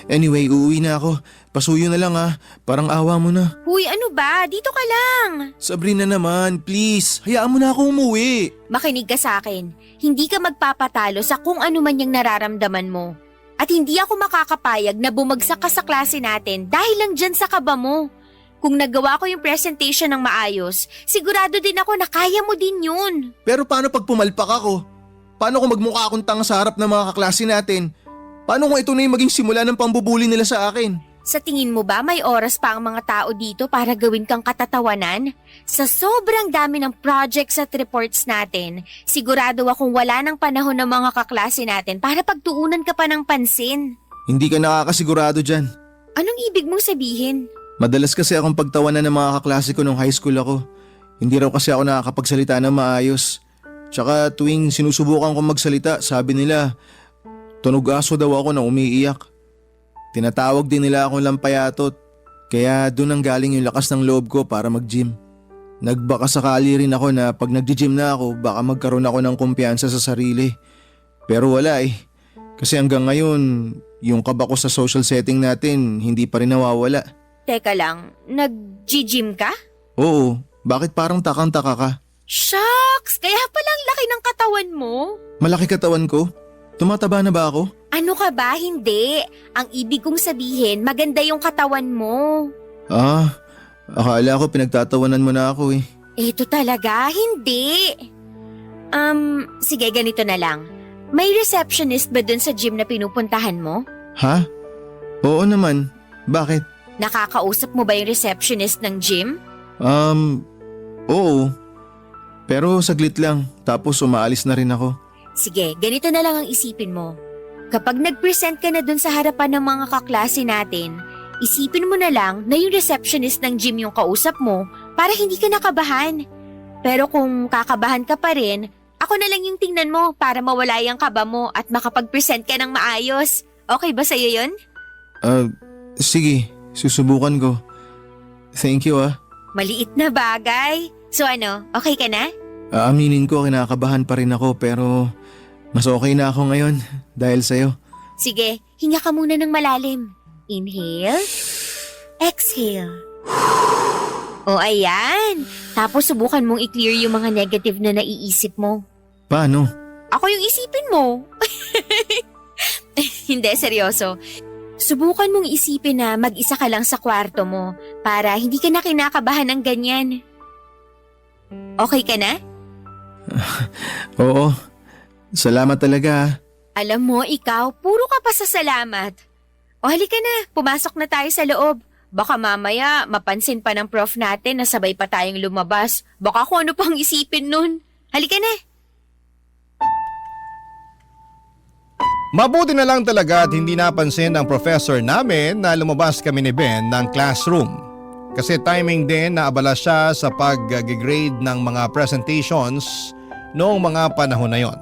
Speaker 6: anyway, uuwi na ako. Pasuyo na lang ah. Parang awa mo na.
Speaker 5: Huy, ano ba? Dito ka lang.
Speaker 6: Sabrina naman, please. Hayaan mo na ako umuwi.
Speaker 5: Makinig ka sa akin. Hindi ka magpapatalo sa kung ano man yung nararamdaman mo. At hindi ako makakapayag na bumagsak ka sa klase natin dahil lang dyan sa kaba mo. Kung nagawa ko yung presentation ng maayos, sigurado din ako na kaya mo din yun.
Speaker 6: Pero paano pag pumalpak ako? Paano kung magmukha akong tanga sa harap ng mga kaklase natin? Paano kung ito na yung maging simula ng pambubuli nila sa akin?
Speaker 5: Sa tingin mo ba may oras pa ang mga tao dito para gawin kang katatawanan? Sa sobrang dami ng projects at reports natin, sigurado akong wala ng panahon ng mga kaklase natin para pagtuunan ka pa ng pansin.
Speaker 6: Hindi ka nakakasigurado dyan.
Speaker 5: Anong ibig mong sabihin?
Speaker 6: Madalas kasi akong pagtawanan ng mga kaklase ko nung high school ako. Hindi raw kasi ako nakakapagsalita ng maayos. Tsaka tuwing sinusubukan kong magsalita, sabi nila, tunog aso daw ako na umiiyak. Tinatawag din nila akong lampayatot. Kaya doon ang galing yung lakas ng loob ko para mag-gym. Nagbaka sakali rin ako na pag nag-gym na ako, baka magkaroon ako ng kumpiyansa sa sarili. Pero wala eh. Kasi hanggang ngayon, yung kaba ko sa social setting natin, hindi pa rin nawawala.
Speaker 10: Teka lang, nag-gym ka?
Speaker 6: Oo, bakit parang takang-taka ka?
Speaker 10: Shucks! Kaya palang laki ng katawan mo.
Speaker 6: Malaki katawan ko? Tumataba na ba ako?
Speaker 10: Ano ka ba? Hindi. Ang ibig kong sabihin, maganda yung katawan mo.
Speaker 6: Ah, akala ko pinagtatawanan mo na ako eh.
Speaker 10: Ito talaga, hindi. Sige, ganito na lang. May receptionist ba dun sa gym na pinupuntahan mo?
Speaker 6: Ha? Oo naman. Bakit?
Speaker 10: Nakakausap mo ba yung receptionist ng gym?
Speaker 6: Oo. Pero saglit lang, tapos umaalis na rin ako.
Speaker 10: Sige, ganito na lang ang isipin mo. Kapag nag-present ka na dun sa harapan ng mga kaklase natin, isipin mo na lang na yung receptionist ng gym yung kausap mo para hindi ka nakabahan. Pero kung kakabahan ka pa rin, ako na lang yung tingnan mo para mawala yung kaba mo at makapag-present ka ng maayos. Okay ba sa'yo yun?
Speaker 6: Sige, susubukan ko. Thank you ah.
Speaker 10: Maliit na bagay. So ano, okay ka na?
Speaker 6: Aaminin ko, kinakabahan pa rin ako pero mas okay na ako ngayon dahil sa'yo.
Speaker 10: Sige, hinga ka muna ng malalim. Inhale. Exhale. O ayan. Tapos subukan mong i-clear yung mga negative na naiisip mo.
Speaker 6: Paano?
Speaker 10: Ako yung isipin mo. Hindi, seryoso. Subukan mong isipin na mag-isa ka lang sa kwarto mo para hindi ka na kinakabahan ng ganyan. Okay ka na?
Speaker 6: Oo. Salamat talaga.
Speaker 10: Alam mo, ikaw, puro ka pa sa salamat. O halika na, pumasok na tayo sa loob. Baka mamaya mapansin pa ng prof natin na sabay pa tayong lumabas. Baka kung ano pang isipin nun. Halika na.
Speaker 3: Mabuti na lang talaga at hindi napansin ng professor namin na lumabas kami ni Ben ng classroom. Kasi timing din na abala siya sa pag-grade ng mga presentations noong mga panahon na yon.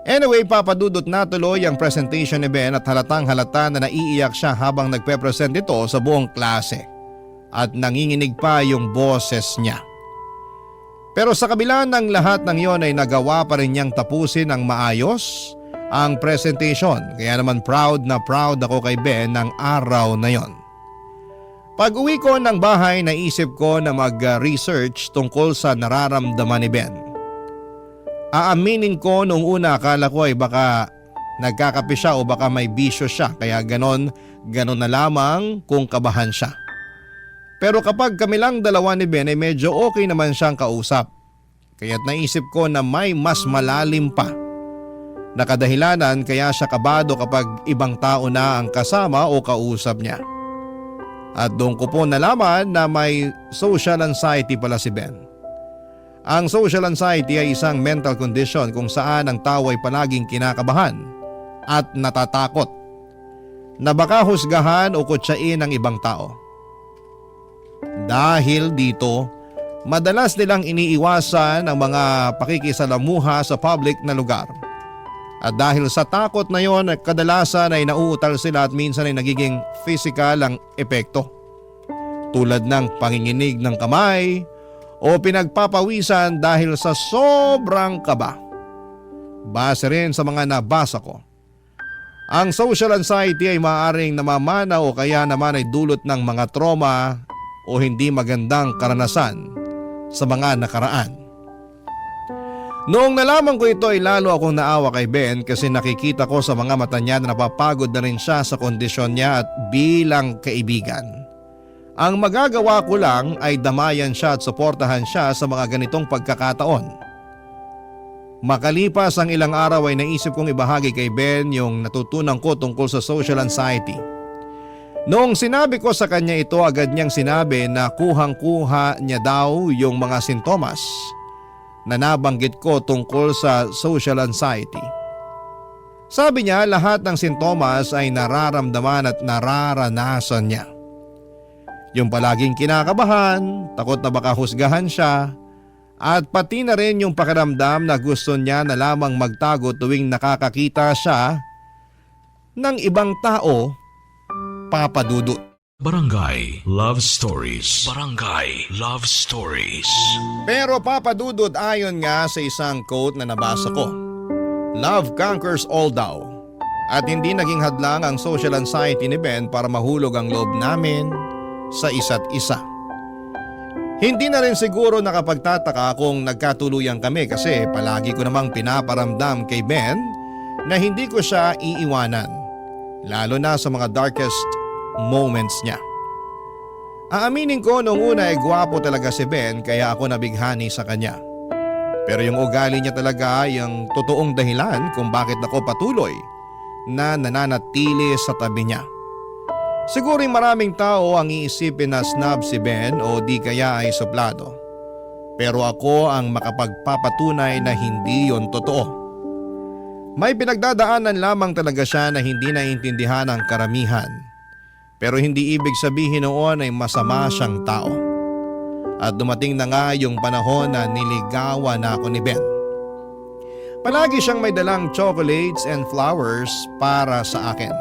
Speaker 3: Anyway, papadudot na tuloy ang presentation ni Ben at halatang halata na naiiyak siya habang nagpe-present ito sa buong klase. At nanginginig pa yung boses niya. Pero sa kabila ng lahat ng yon ay nagawa pa rin niyang tapusin ng maayos ang presentation. Kaya naman proud ako kay Ben ng araw na yon. Pag uwi ko ng bahay, naisip ko na mag-research tungkol sa nararamdaman ni Ben. Aaminin ko nung una akala ko ay baka nagkakape siya o baka may bisyo siya kaya ganon na lamang kung kabahan siya. Pero kapag kami lang dalawa ni Ben ay medyo okay naman siyang kausap. Kaya't naisip ko na may mas malalim pa na kadahilanan kaya siya kabado kapag ibang tao na ang kasama o kausap niya. At doon ko po nalaman na may social anxiety pala si Ben. Ang social anxiety ay isang mental condition kung saan ang tao ay palaging kinakabahan at natatakot na baka husgahan o kutsain ng ibang tao. Dahil dito, madalas nilang iniiwasan ang mga pakikisalamuha sa public na lugar. At dahil sa takot na yon, kadalasan ay nauutal sila at minsan ay nagiging physical ang epekto. Tulad ng panginginig ng kamay o pinagpapawisan dahil sa sobrang kaba. Base rin sa mga nabasa ko, ang social anxiety ay maaaring namamana o kaya naman ay dulot ng mga trauma o hindi magandang karanasan sa mga nakaraan. Noong nalaman ko ito ay lalo akong naawa kay Ben kasi nakikita ko sa mga mata niya na napapagod na rin siya sa kondisyon niya at bilang kaibigan. Ang magagawa ko lang ay damayan siya at suportahan siya sa mga ganitong pagkakataon. Makalipas ang ilang araw ay naisip kong ibahagi kay Ben yung natutunan ko tungkol sa social anxiety. Noong sinabi ko sa kanya ito, agad niyang sinabi na kuhang-kuha niya daw yung mga sintomas na nabanggit ko tungkol sa social anxiety. Sabi niya lahat ng sintomas ay nararamdaman at nararanasan niya. Yung palaging kinakabahan, takot na baka husgahan siya, at pati na rin yung pakiramdam na gusto niya na lamang magtago tuwing nakakakita siya ng ibang tao, papadudot.
Speaker 1: Barangay Love Stories. Barangay Love Stories.
Speaker 3: Pero papadudod ayon nga sa isang quote na nabasa ko, love conquers all daw. At hindi naging hadlang ang social anxiety ni Ben para mahulog ang loob namin sa isa't isa. Hindi na rin siguro nakapagtataka kung nagkatuluyan kami kasi palagi ko namang pinaparamdam kay Ben na hindi ko siya iiwanan, lalo na sa mga darkest moments niya. Aaminin ko noong una ay gwapo talaga si Ben kaya ako nabighani sa kanya. Pero yung ugali niya talaga yung totoong dahilan kung bakit ako patuloy na nananatili sa tabi niya. Siguro maraming tao ang iisipin na snob si Ben o di kaya ay suplado. Pero ako ang makapagpapatunay na hindi yon totoo. May pinagdadaanan lamang talaga siya na hindi naiintindihan ng karamihan. Pero hindi ibig sabihin noon ay masama siyang tao. At dumating na nga yung panahon na niligawan na ako ni Ben. Palagi siyang may dalang chocolates and flowers para sa akin.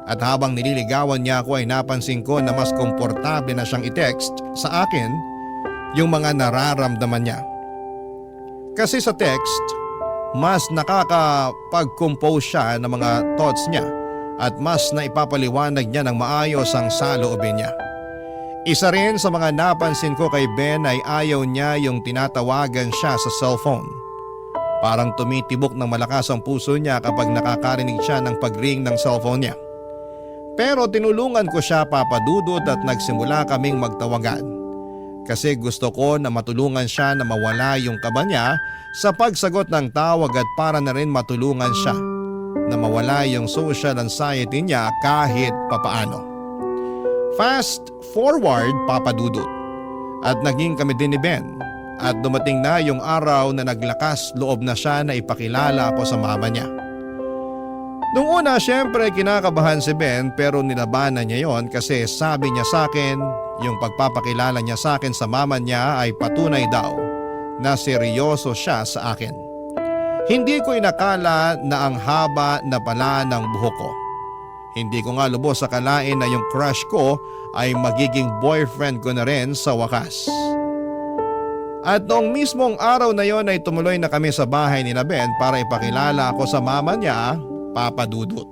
Speaker 3: At habang nililigawan niya ako ay napansin ko na mas komportable na siyang i-text sa akin yung mga nararamdaman niya. Kasi sa text, mas nakakapag-compose siya ng mga thoughts niya at mas naipapaliwanag niya ng maayos ang saloobin niya. Isa rin sa mga napansin ko kay Ben ay ayaw niya yung tinatawagan siya sa cellphone. Parang tumitibok ng malakas ang puso niya kapag nakakarinig siya ng pag-ring ng cellphone niya. Pero tinulungan ko siya papadudot at nagsimula kaming magtawagan. Kasi gusto ko na matulungan siya na mawala yung kaba niya sa pagsagot ng tawag at para na rin matulungan siya na mawala yung social anxiety niya kahit papaano. Fast forward papadudot at naging kami din ni Ben at dumating na yung araw na naglakas loob na siya na ipakilala ako sa mama niya. Noong una syempre kinakabahan si Ben pero nilabanan niya yon kasi sabi niya sa akin yung pagpapakilala niya sa akin sa mama niya ay patunay daw na seryoso siya sa akin. Hindi ko inakala na ang haba na pala ng buhok ko. Hindi ko nga lubos akalain na yung crush ko ay magiging boyfriend ko na rin sa wakas. At noong mismong araw na yon ay tumuloy na kami sa bahay ni Ben para ipakilala ako sa mama niya, Papa Dudut.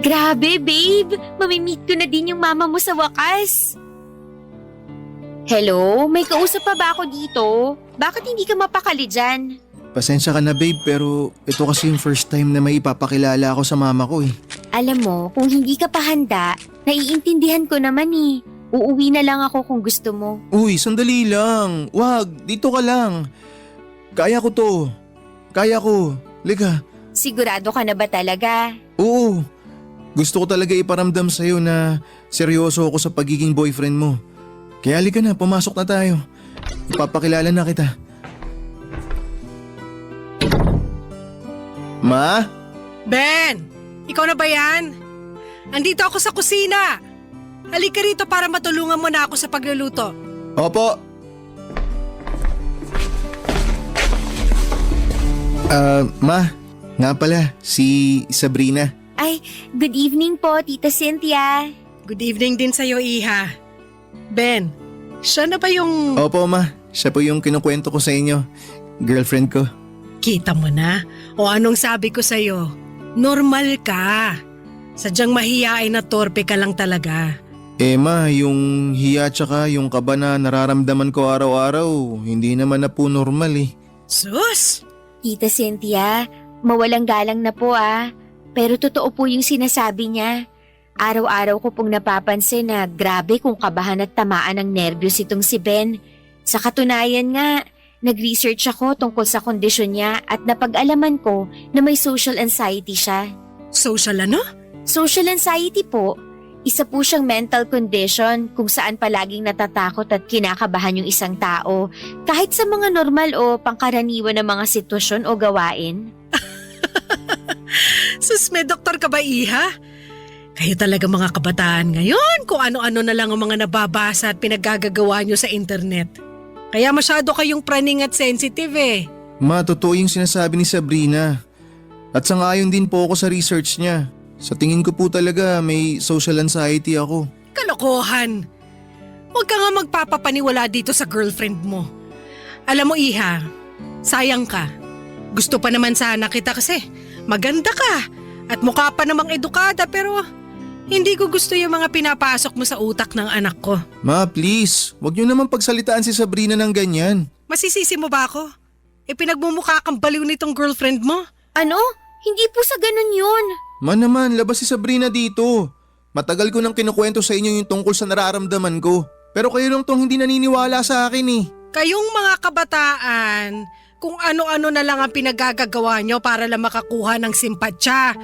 Speaker 10: Grabe, babe! Mamimit ko na din yung mama mo sa wakas. Hello? May kausap pa ba ako dito? Bakit hindi ka mapakali dyan?
Speaker 11: Pasensya ka na babe pero ito kasi yung first time na may ipapakilala ako sa mama ko eh.
Speaker 10: Alam mo, kung hindi ka pa handa, naiintindihan ko naman eh. Uuwi na lang ako kung gusto mo.
Speaker 11: Uy, sandali lang. Wag, dito ka lang. Kaya ko to. Kaya ko. Liga.
Speaker 10: Sigurado ka na ba talaga?
Speaker 11: Oo. Gusto ko talaga iparamdam sa'yo na seryoso ako sa pagiging boyfriend mo. Kaya halika na, pumasok na tayo. Ipapakilala na kita. Ma?
Speaker 12: Ben! Ikaw na ba yan? Andito ako sa kusina. Halika rito para matulungan mo na ako sa pagluluto.
Speaker 11: Opo. Ma, nga pala, si Sabrina.
Speaker 10: Ay, good evening po, Tita Cynthia.
Speaker 12: Good evening din sa'yo, Iha. Ben, siya na ba yung...
Speaker 11: Opo, ma. Siya po yung kinukwento ko sa inyo. Girlfriend ko.
Speaker 12: Kita mo na? O anong sabi ko sa'yo? Normal ka. Sadyang mahiyain na torpe ka lang talaga.
Speaker 11: Ma, yung hiya tsaka yung kaba na nararamdaman ko araw-araw, hindi naman na po normal eh.
Speaker 12: Sus!
Speaker 10: Tita Cynthia, mawalang galang na po ah. Pero totoo po yung sinasabi niya. Araw-araw ko pong napapansin na grabe kung kabahan at tamaan ng nerbiyos itong si Ben. Sa katunayan nga, nag-research ako tungkol sa kondisyon niya at napag-alaman ko na may social anxiety siya.
Speaker 12: Social ano?
Speaker 10: Social anxiety po. Isa po siyang mental condition kung saan palaging natatakot at kinakabahan yung isang tao kahit sa mga normal o pangkaraniwan na mga sitwasyon o gawain.
Speaker 12: Sus, may doktor ka ba, Iha? Kayo talaga mga kabataan ngayon kung ano-ano na lang ang mga nababasa at pinaggagawa nyo sa internet. Kaya masyado kayong praning at sensitive eh.
Speaker 11: Ma, totoo yung sinasabi ni Sabrina. At sangayon din po ako sa research niya. Sa tingin ko po talaga may social anxiety ako.
Speaker 12: Kalokohan! Huwag ka nga magpapapaniwala dito sa girlfriend mo. Alam mo, Iha, sayang ka. Gusto pa naman sana kita kasi maganda ka at mukha pa namang edukada pero hindi ko gusto yung mga pinapasok mo sa utak ng anak ko.
Speaker 11: Ma, please, wag niyo naman pagsalitaan si Sabrina ng ganyan.
Speaker 12: Masisisi mo ba ako? Pinagmumukha kang baliw nitong girlfriend mo?
Speaker 10: Ano? Hindi po sa ganun yun.
Speaker 11: Ma naman, labas si Sabrina dito. Matagal ko nang kinukwento sa inyo yung tungkol sa nararamdaman ko. Pero kayo lang tong hindi naniniwala sa akin eh.
Speaker 12: Kayong mga kabataan, kung ano-ano na lang ang pinagagagawa nyo para lang makakuha ng simpatsya.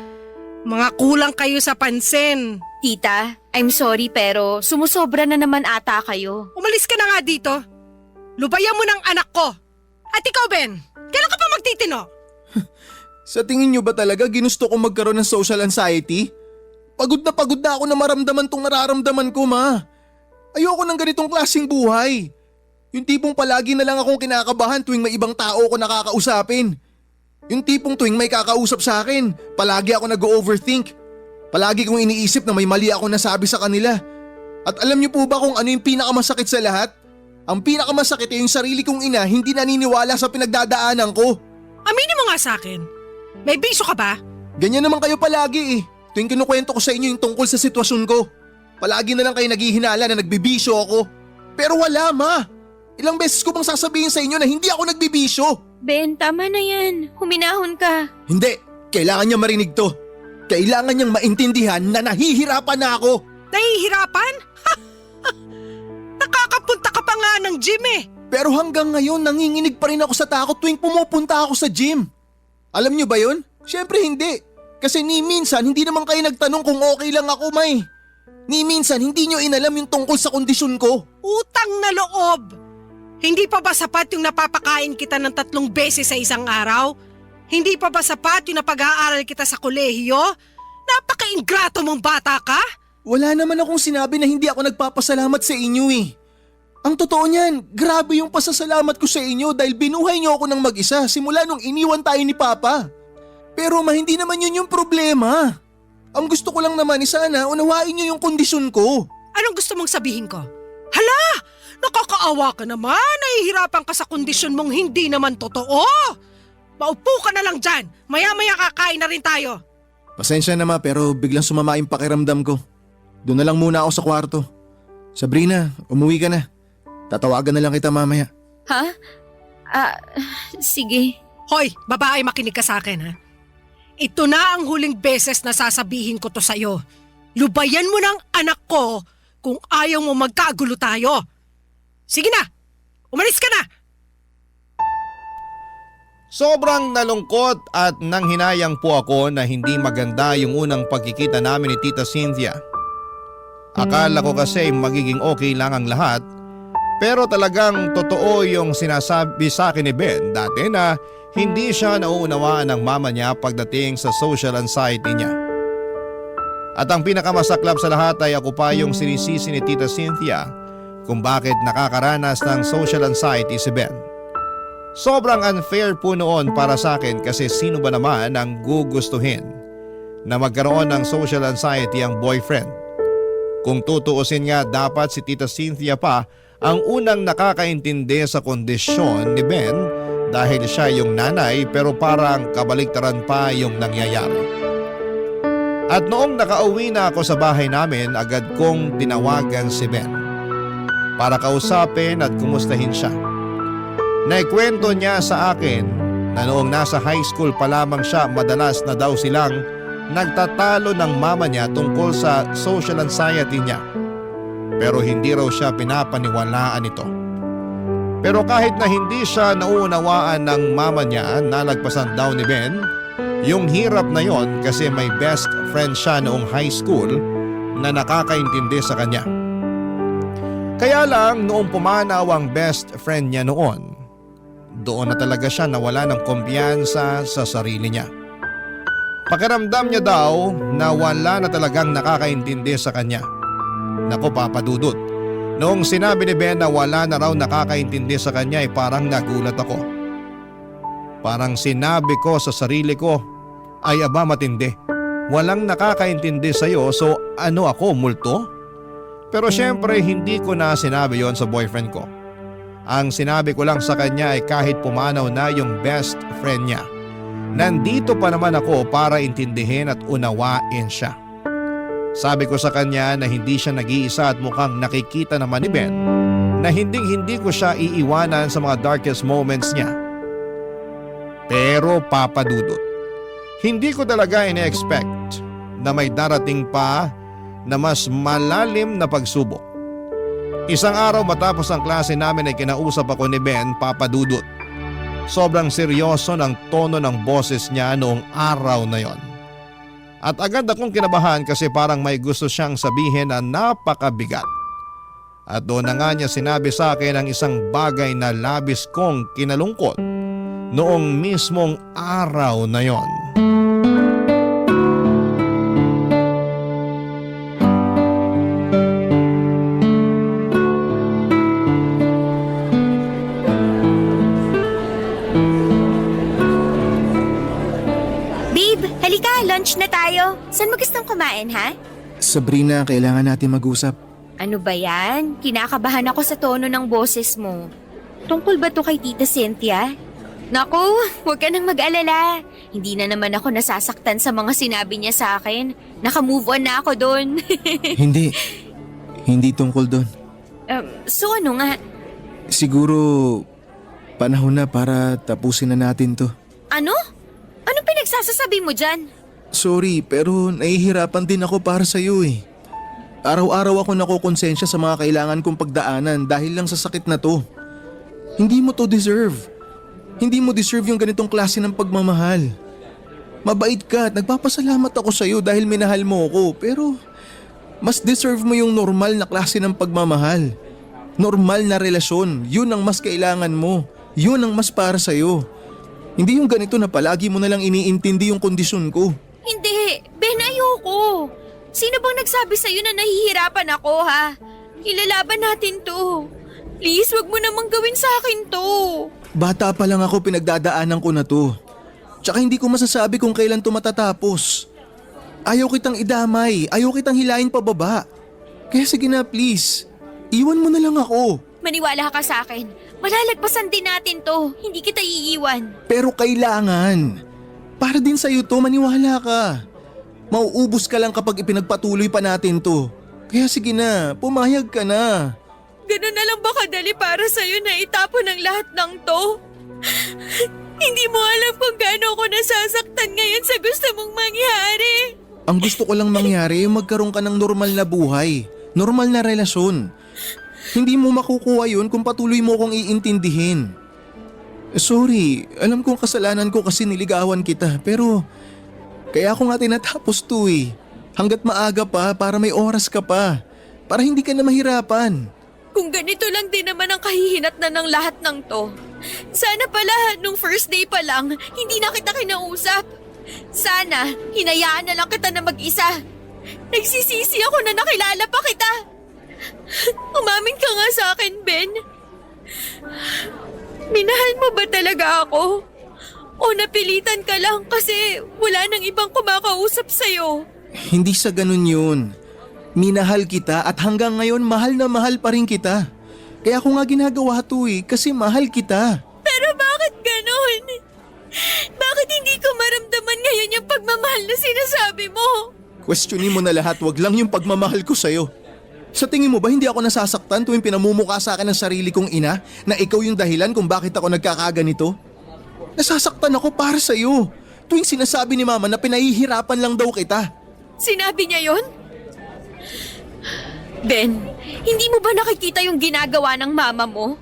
Speaker 12: Mga kulang kayo sa pansin.
Speaker 10: Tita, I'm sorry pero sumusobra na naman ata kayo.
Speaker 12: Umalis ka na nga dito. Lubayan mo ng anak ko. At ikaw, Ben, kailan ka pa magtitino?
Speaker 11: Sa tingin nyo ba talaga ginusto ko magkaroon ng social anxiety? Pagod na ako na maramdaman tong nararamdaman ko, ma. Ayoko ng ganitong klaseng buhay. Yung tipong palagi na lang akong kinakabahan tuwing may ibang tao ko nakakausapin. Yung tipong tuwing may kakausap sa akin, palagi ako nag-overthink. Palagi kong iniisip na may mali ako nasabi sa kanila. At alam niyo po ba kung ano yung pinakamasakit sa lahat? Ang pinakamasakit ay yung sarili kong ina hindi naniniwala sa pinagdadaanan ko.
Speaker 12: Aminin mo nga sa akin. May bisyo ka ba?
Speaker 11: Ganyan naman kayo palagi eh. Tuwing kinukwento ko sa inyo yung tungkol sa sitwasyon ko. Palagi na lang kayo naghihinala na nagbibisyo ako. Pero wala, ma. Ilang beses ko bang sasabihin sa inyo na hindi ako nagbibisyo?
Speaker 10: Ben, tama na yan. Huminahon ka.
Speaker 11: Hindi. Kailangan niya marinig to. Kailangan niyang maintindihan na nahihirapan na ako.
Speaker 12: Nahihirapan? Nakakapunta ka pa nga ng gym eh.
Speaker 11: Pero hanggang ngayon nanginginig pa rin ako sa takot tuwing pumupunta ako sa gym. Alam niyo ba yun? Siyempre hindi. Kasi ni minsan hindi naman kayo nagtanong kung okay lang ako, May. Ni minsan hindi niyo inalam yung tungkol sa kondisyon ko.
Speaker 12: Utang na loob. Hindi pa ba sapat yung napapakain kita ng 3 beses sa isang araw? Hindi pa ba sapat yung napag-aaral kita sa kolehiyo? Napaka-ingrato mong bata ka?
Speaker 11: Wala naman akong sinabi na hindi ako nagpapasalamat sa inyo eh. Ang totoo niyan, grabe yung pasasalamat ko sa inyo dahil binuhay niyo ako ng mag-isa simula nung iniwan tayo ni Papa. Pero hindi naman yun yung problema. Ang gusto ko lang naman sana unawain niyo yung kondisyon ko.
Speaker 12: Anong gusto mong sabihin ko? Hala! Nakakaawa ka naman! Nahihirapan ka sa kondisyon mong hindi naman totoo! Maupo ka na lang dyan! Maya-maya kakain na rin tayo!
Speaker 11: Pasensya na, ma, pero biglang sumama yung pakiramdam ko. Doon na lang muna ako sa kwarto. Sabrina, umuwi ka na. Tatawagan na lang kita mamaya.
Speaker 10: Ha? Sige.
Speaker 12: Hoy, babae, makinig ka sa akin ha. Ito na ang huling beses na sasabihin ko to sa'yo. Lubayan mo ng anak ko kung ayaw mo magkagulo tayo. Sige na, umalis ka na!
Speaker 3: Sobrang nalungkot at nanghinayang po ako na hindi maganda yung unang pagkikita namin ni Tita Cynthia. Akala ko kasi magiging okay lang ang lahat, pero talagang totoo yung sinasabi sa akin ni Ben dati na hindi siya nauunawaan ng mama niya pagdating sa social anxiety niya. At ang pinakamasaklap sa lahat ay ako pa yung sinisisi ni Tita Cynthia kung bakit nakakaranas ng social anxiety si Ben. Sobrang unfair po noon para sa akin kasi sino ba naman ang gugustuhin na magkaroon ng social anxiety ang boyfriend? Kung tutuusin nga dapat si Tita Cynthia pa ang unang nakakaintindi sa kondisyon ni Ben dahil siya yung nanay pero parang kabaliktaran pa yung nangyayari. At noong nakauwi na ako sa bahay namin, agad kong tinawagan si Ben para kausapin at kumustahin siya. Naikwento niya sa akin na noong nasa high school pa lamang siya madalas na daw silang nagtatalo ng mama niya tungkol sa social anxiety niya. Pero hindi raw siya pinapaniwalaan ito. Pero kahit na hindi siya nauunawaan ng mama niya, nalagpasan daw ni Ben yung hirap na yon kasi may best friend siya noong high school na nakakaintindi sa kanya. Kaya lang noong pumanaw ang best friend niya noon, doon na talaga siya nawala ng kumpiyansa sa sarili niya. Pakiramdam niya daw na wala na talagang nakakaintindi sa kanya. Naku, Papa Dudut, noong sinabi ni Ben na wala na raw nakakaintindi sa kanya ay parang nagulat ako. Parang sinabi ko sa sarili ko, ay aba matindi, walang nakakaintindi sa'yo so ano ako, multo? Pero syempre hindi ko na sinabi yon sa boyfriend ko. Ang sinabi ko lang sa kanya ay kahit pumanaw na yung best friend niya, nandito pa naman ako para intindihin at unawain siya. Sabi ko sa kanya na hindi siya nag-iisa at mukhang nakikita naman ni Ben na hindi ko siya iiwanan sa mga darkest moments niya. Pero Papa Dudut, hindi ko talaga ine-expect na may darating pa na mas malalim na pagsubok. Isang araw matapos ang klase namin ay kinausap ako ni Ben, Papa Dudut. Sobrang seryoso ng tono ng boses niya noong araw na yon. At agad akong kinabahan kasi parang may gusto siyang sabihin na napakabigat. At doon na nga niya sinabi sa akin ang isang bagay na labis kong kinalungkot noong mismong araw na yon.
Speaker 10: Lunch na tayo. Saan mo gustong kumain, ha?
Speaker 11: Sabrina, kailangan natin mag-usap.
Speaker 10: Ano ba yan? Kinakabahan ako sa tono ng boses mo. Tungkol ba to kay Tita Cynthia? Naku, huwag ka nang mag-alala. Hindi na naman ako nasasaktan sa mga sinabi niya sa akin. Naka-move on na ako doon.
Speaker 11: Hindi tungkol doon.
Speaker 10: So ano nga?
Speaker 11: Siguro, panahon na para tapusin na natin to.
Speaker 10: Ano? Anong pinagsasasabi mo dyan?
Speaker 11: Sorry, pero nahihirapan din ako para sa'yo eh. Araw-araw ako nakukonsensya sa mga kailangan kong pagdaanan dahil lang sa sakit na to. Hindi mo to deserve. Hindi mo deserve yung ganitong klase ng pagmamahal. Mabait ka at nagpapasalamat ako sa'yo dahil minahal mo ako, pero mas deserve mo yung normal na klase ng pagmamahal. Normal na relasyon, yun ang mas kailangan mo. Yun ang mas para sa'yo. Hindi yung ganito na palagi mo nalang iniintindi yung kondisyon ko.
Speaker 10: Hindi, Ben, ayoko. Sino bang nagsabi sa'yo na nahihirapan ako, ha? Ilalaban natin to. Please, wag mo namang gawin sa akin to.
Speaker 11: Bata pa lang ako, pinagdadaanan ko na to. Tsaka hindi ko masasabi kung kailan to matatapos. Ayaw kitang idamay, ayaw kitang hilahin pababa. Kaya sige na, please. Iwan mo na lang ako.
Speaker 10: Maniwala ka sa akin. Malalagpasan din natin to. Hindi kita iiwan.
Speaker 11: Pero kailangan. Para din sa'yo to, maniwala ka. Mauubos ka lang kapag ipinagpatuloy pa natin to. Kaya sige na, pumayag ka na.
Speaker 10: Ganun na lang ba kadali para sa'yo na itapon ang lahat ng to? Hindi mo alam kung gaano ako nasasaktan ngayon sa gusto mong mangyari.
Speaker 11: Ang gusto ko lang mangyari ay magkaroon ka ng normal na buhay. Normal na relasyon. Hindi mo makukuha yun kung patuloy mo kong iintindihin. Sorry, alam kong kasalanan ko kasi niligawan kita, pero kaya ako nga tinatapos to eh. Hanggat maaga pa para may oras ka pa. Para hindi ka na mahirapan.
Speaker 10: Kung ganito lang din naman ang kahihinatnan ng lahat ng to. Sana pala nung first day pa lang, hindi na kita kinausap. Sana, hinayaan na lang kita na mag-isa. Nagsisisi ako na nakilala pa kita. Umamin ka nga sa akin, Ben. Minahal mo ba talaga ako? O napilitan ka lang kasi wala nang ibang kumakausap sa'yo?
Speaker 11: Hindi sa ganun yun. Minahal kita at hanggang ngayon mahal na mahal pa rin kita. Kaya ako nga ginagawa to eh, kasi mahal kita.
Speaker 10: Pero bakit ganun? Bakit hindi ko maramdaman ngayon yung pagmamahal na sinasabi mo?
Speaker 11: Questionin mo na lahat, wag lang yung pagmamahal ko sa'yo. Sa tingin mo ba hindi ako nasasaktan tuwing pinamumukha sa akin ng sarili kong ina na ikaw yung dahilan kung bakit ako nagkakaganito? Nasasaktan ako para sa'yo tuwing sinasabi ni Mama na pinahihirapan lang daw kita.
Speaker 10: Sinabi niya yon? Ben, hindi mo ba nakikita yung ginagawa ng mama mo?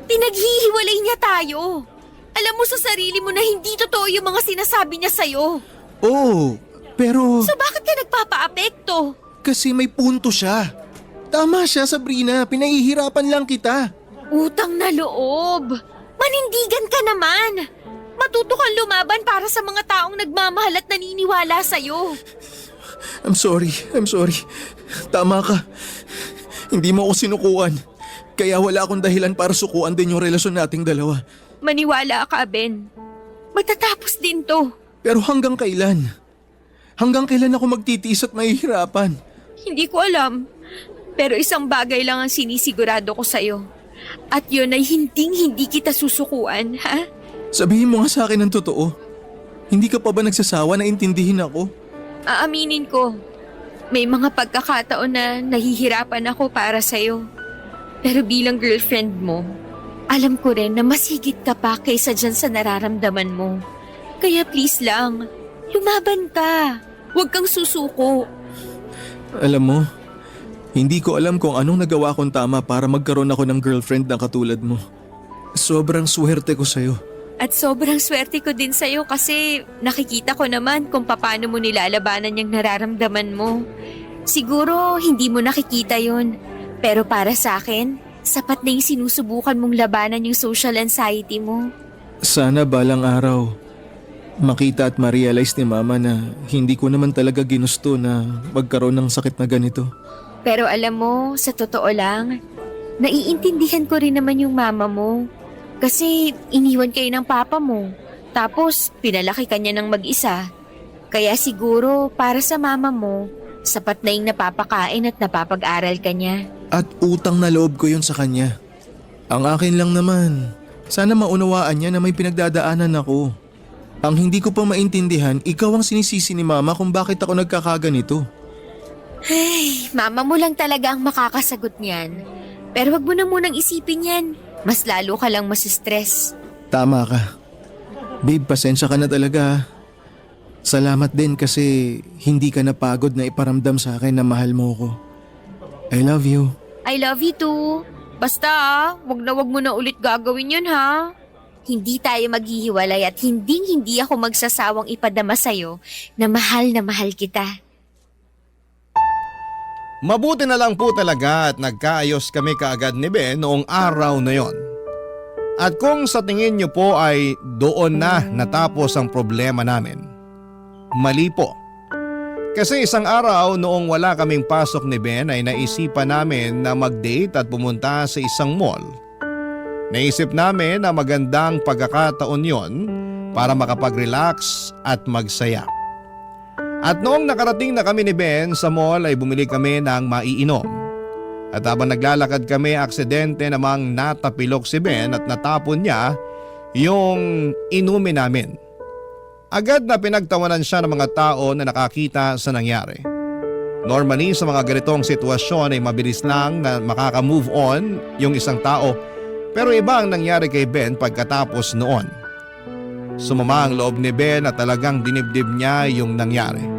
Speaker 10: Pinaghihiwalay niya tayo. Alam mo sa sarili mo na hindi totoo yung mga sinasabi niya sa'yo.
Speaker 11: Oo, pero...
Speaker 10: So bakit ka nagpapa-apekto?
Speaker 11: Kasi may punto siya. Tama siya, Sabrina. Pinahihirapan lang kita.
Speaker 10: Utang na loob. Manindigan ka naman. Matuto kang lumaban para sa mga taong nagmamahal at naniniwala sa'yo.
Speaker 11: I'm sorry. Tama ka. Hindi mo ako sinukuan. Kaya wala akong dahilan para sukuan din yung relasyon nating dalawa.
Speaker 10: Maniwala ka, Ben. Matatapos din to.
Speaker 11: Pero hanggang kailan? Hanggang kailan ako magtitiis at mahihirapan?
Speaker 10: Hindi ko alam. Pero isang bagay lang ang sinisigurado ko sa'yo. At yun ay hindi kita susukuan, ha?
Speaker 11: Sabihin mo nga sa akin ng totoo. Hindi ka pa ba nagsasawa na intindihin ako?
Speaker 10: Aaminin ko, may mga pagkakataon na nahihirapan ako para sa'yo. Pero bilang girlfriend mo, alam ko rin na mas higit ka pa kaysa dyan sa nararamdaman mo. Kaya please lang, lumaban ka. Huwag kang susuko.
Speaker 11: Alam mo, hindi ko alam kung anong nagawa kong tama para magkaroon ako ng girlfriend na katulad mo. Sobrang swerte ko sa'yo.
Speaker 10: At sobrang swerte ko din sa'yo kasi nakikita ko naman kung paano mo nilalabanan yung nararamdaman mo. Siguro hindi mo nakikita yun. Pero para sa akin, sapat na yung sinusubukan mong labanan yung social anxiety mo.
Speaker 11: Sana balang araw, makita at ma-realize ni Mama na hindi ko naman talaga ginusto na magkaroon ng sakit na ganito.
Speaker 10: Pero alam mo, sa totoo lang, naiintindihan ko rin naman yung mama mo. Kasi iniwan kayo ng papa mo. Tapos pinalaki ka niya ng mag-isa. Kaya siguro para sa mama mo, sapat na yung napapakain at napapag-aral ka niya.
Speaker 11: At utang na loob ko yun sa kanya. Ang akin lang naman, sana maunawaan niya na may pinagdadaanan ako. Ang hindi ko pa maintindihan, ikaw ang sinisisi ni Mama kung bakit ako nagkakaganito.
Speaker 10: Ay, mama mo lang talaga ang makakasagot niyan. Pero wag mo na munang isipin yan. Mas lalo ka lang masistress.
Speaker 11: Tama ka. Babe, pasensya ka na talaga. Salamat din kasi hindi ka napagod na iparamdam sa akin na mahal mo ko. I love you.
Speaker 10: I love you too. Basta wag mo na ulit gagawin yun ha. Hindi tayo maghihiwalay at hindi ako magsasawang ipadama sa'yo na mahal kita.
Speaker 3: Mabuti na lang po talaga at nagkaayos kami kaagad ni Ben noong araw na yon. At kung sa tingin niyo po ay doon na natapos ang problema namin, mali po. Kasi isang araw noong wala kaming pasok ni Ben ay naisipan namin na mag-date at pumunta sa isang mall. Naisip namin na magandang pagkakataon yon para makapag-relax at magsaya. At noong nakarating na kami ni Ben sa mall ay bumili kami ng maiinom. At habang naglalakad kami, aksidente namang natapilok si Ben at natapon niya yung inumin namin. Agad na pinagtawanan siya ng mga tao na nakakita sa nangyari. Normally sa mga ganitong sitwasyon ay mabilis lang na makaka-move on yung isang tao, pero iba ang nangyari kay Ben pagkatapos noon. Sumama ang loob ni Ben at talagang dinibdib niya yung nangyari.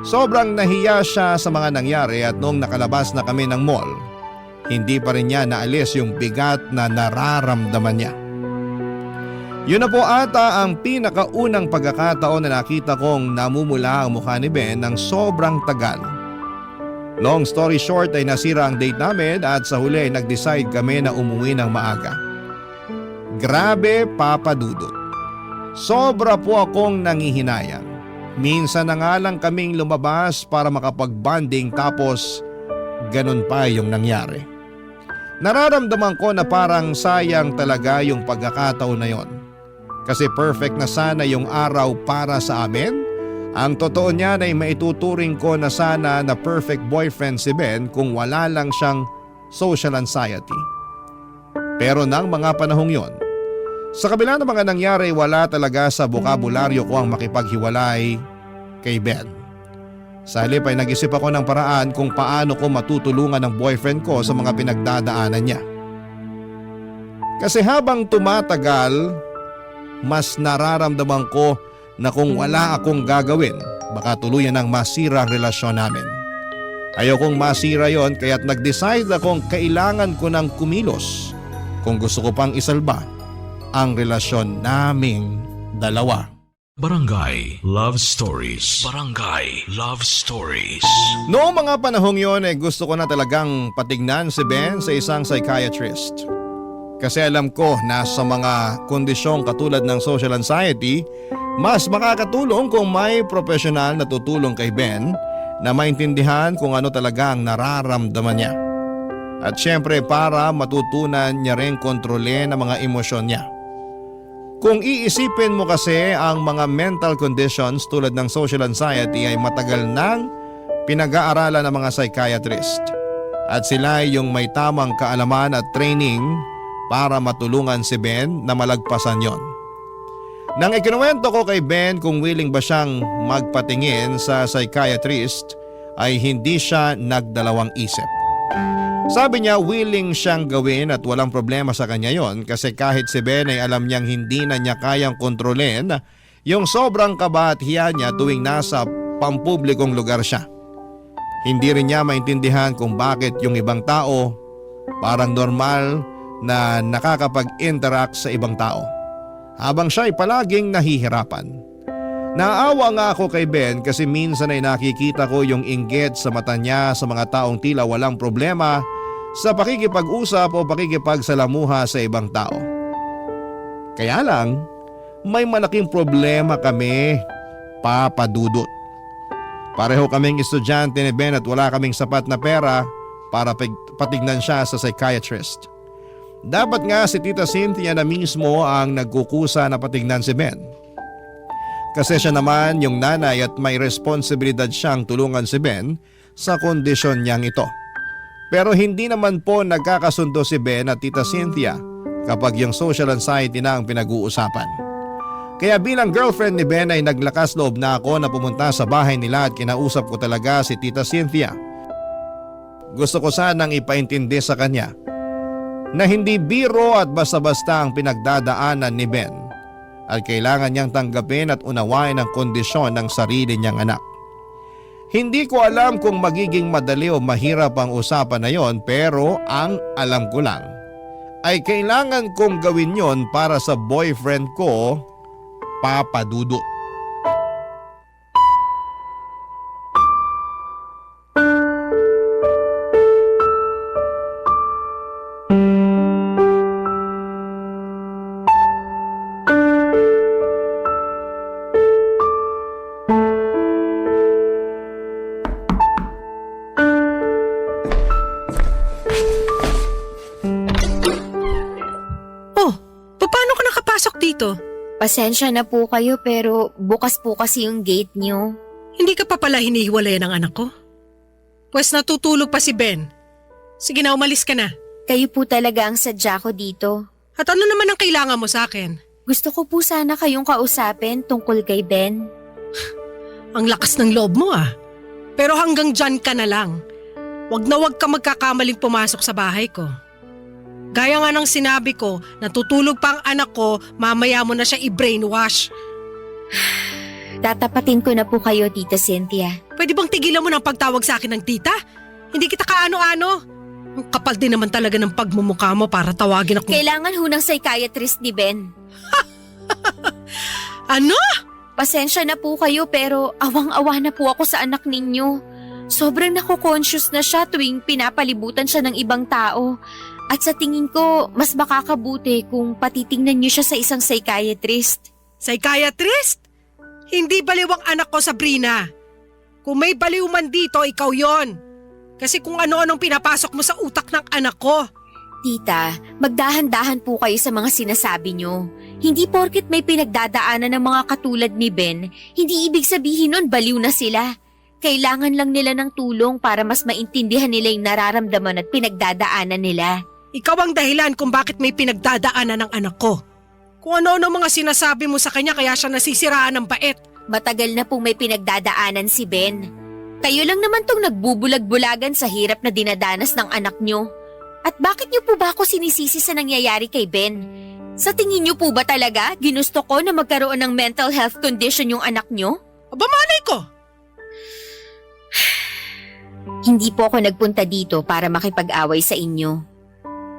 Speaker 3: Sobrang nahiya siya sa mga nangyari at noong nakalabas na kami ng mall, hindi pa rin niya naalis yung bigat na nararamdaman niya. Yun na po ata ang pinakaunang pagkakataon na nakita kong namumula ang mukha ni Ben ng sobrang tagal. Long story short ay nasira ang date namin at sa huli ay nag-decide kami na umuwi ng maaga. Grabe, Papa Dudut. Sobra po akong nangihinayang. Minsan na nga lang kaming lumabas para makapag-bonding tapos ganun pa yung nangyari. Nararamdaman ko na parang sayang talaga yung pagkakataon na yon. Kasi perfect na sana yung araw para sa amin. Ang totoo niyan ay maituturing ko na sana na perfect boyfriend si Ben kung wala lang siyang social anxiety. Pero nang mga panahong yon, sa kabila ng mga nangyari, wala talaga sa bokabularyo ko ang makipaghiwalay kay Ben. Sa halip ay nag-isip ako ng paraan kung paano ko matutulungan ang boyfriend ko sa mga pinagdadaanan niya. Kasi habang tumatagal, mas nararamdaman ko na kung wala akong gagawin, baka tuluyan ang masira ang relasyon namin. Ayokong masira yon kaya't nag-decide akong kailangan ko ng kumilos kung gusto ko pang isalba ang relasyon naming dalawa.
Speaker 1: Barangay Love Stories. Barangay Love Stories.
Speaker 3: Noong mga panahong yon ay gusto ko na talagang patignan si Ben sa isang psychiatrist. Kasi alam ko na sa mga kondisyong katulad ng social anxiety, mas makakatulong kung may profesional na tutulong kay Ben na maintindihan kung ano talaga ang nararamdaman niya. At syempre para matutunan niya rin kontrolin ang mga emosyon niya. Kung iisipin mo kasi ang mga mental conditions tulad ng social anxiety ay matagal nang pinag-aaralan ng mga psychiatrist. at sila yung may tamang kaalaman at training para matulungan si Ben na malagpasan yon. Nang ikinuwento ko kay Ben kung willing ba siyang magpatingin sa psychiatrist ay hindi siya nagdalawang isip. Sabi niya willing siyang gawin at walang problema sa kanya yon kasi kahit si Ben ay alam niyang hindi na niya kayang kontrolin yung sobrang kaba at hiya niya tuwing nasa pampublikong lugar siya. Hindi rin niya maintindihan kung bakit yung ibang tao parang normal na nakakapag-interact sa ibang tao habang siya ay palaging nahihirapan. Naawa nga ako kay Ben kasi minsan ay nakikita ko yung inggit sa mata niya sa mga taong tila walang problema sa pakikipag-usap o pakikipagsalamuha sa ibang tao. Kaya lang, may malaking problema kami, Papa Dudut. Pareho kaming estudyante ni Ben at wala kaming sapat na pera para patignan siya sa psychiatrist. Dapat nga si Tita Cynthia na mismo ang nagkukusa na patignan si Ben. Kasi siya naman yung nanay at may responsibilidad siyang tulungan si Ben sa kondisyon niyang ito. Pero hindi naman po nagkakasundo si Ben at Tita Cynthia kapag yung social anxiety na ang pinag-uusapan. Kaya bilang girlfriend ni Ben ay naglakas loob na ako na pumunta sa bahay nila at kinausap ko talaga si Tita Cynthia. Gusto ko sanang ipaintindi sa kanya na hindi biro at basta-basta ang pinagdadaanan ni Ben at kailangan niyang tanggapin at unawain ang kondisyon ng sarili niyang anak. Hindi ko alam kung magiging madali o mahirap ang usapan na yon pero ang alam ko lang ay kailangan kong gawin yon para sa boyfriend ko, Papa Dudut.
Speaker 10: Pasensya na po kayo pero bukas po kasi yung gate niyo.
Speaker 12: Hindi ka pa pala hinihiwalay ng anak ko? Pwes natutulog pa si Ben. Sige na, umalis ka na.
Speaker 10: Kayo po talaga ang sadya ko dito.
Speaker 12: At ano naman ang kailangan mo sa akin?
Speaker 10: Gusto ko po sana kayong kausapin tungkol kay Ben.
Speaker 12: Ang lakas ng loob mo ah. Pero hanggang dyan ka na lang. Wag na wag ka magkakamaling pumasok sa bahay ko. Gaya nga ng sinabi ko, natutulog pa ang anak ko, mamaya mo na siya i-brainwash.
Speaker 10: Tatapatin ko na po kayo, Tita Cynthia.
Speaker 12: Pwede bang tigilan mo ng pagtawag sa akin ng tita? Hindi kita kaano-ano. Ang kapal din naman talaga ng pagmumukha mo para tawagin ako.
Speaker 10: Kailangan ho ng psychiatrist ni Ben.
Speaker 12: Ano?
Speaker 10: Pasensya na po kayo pero awang-awa na po ako sa anak ninyo. Sobrang nako-conscious na siya tuwing pinapalibutan siya ng ibang tao. At sa tingin ko, mas makakabuti kung patitingnan niyo siya sa isang psychiatrist.
Speaker 12: Psychiatrist? Hindi baliw ang anak ko, Sabrina. Kung may baliw man dito, ikaw yon. Kasi kung ano-anong pinapasok mo sa utak ng anak ko.
Speaker 10: Tita, magdahan-dahan po kayo sa mga sinasabi niyo. Hindi porket may pinagdadaanan ng mga katulad ni Ben, hindi ibig sabihin nun baliw na sila. Kailangan lang nila ng tulong para mas maintindihan nila yung nararamdaman at pinagdadaanan nila.
Speaker 12: Ikaw ang dahilan kung bakit may pinagdadaanan ng anak ko. Kung ano-ano mga sinasabi mo sa kanya kaya siya nasisiraan ng bait.
Speaker 10: Matagal na pong may pinagdadaanan si Ben. Kayo lang naman tong nagbubulag-bulagan sa hirap na dinadanas ng anak nyo. At bakit nyo po ba ako sinisisi sa nangyayari kay Ben? Sa tingin nyo po ba talaga ginusto ko na magkaroon ng mental health condition yung anak nyo?
Speaker 12: Aba malay ko!
Speaker 10: Hindi po ako nagpunta dito para makipag-away sa inyo.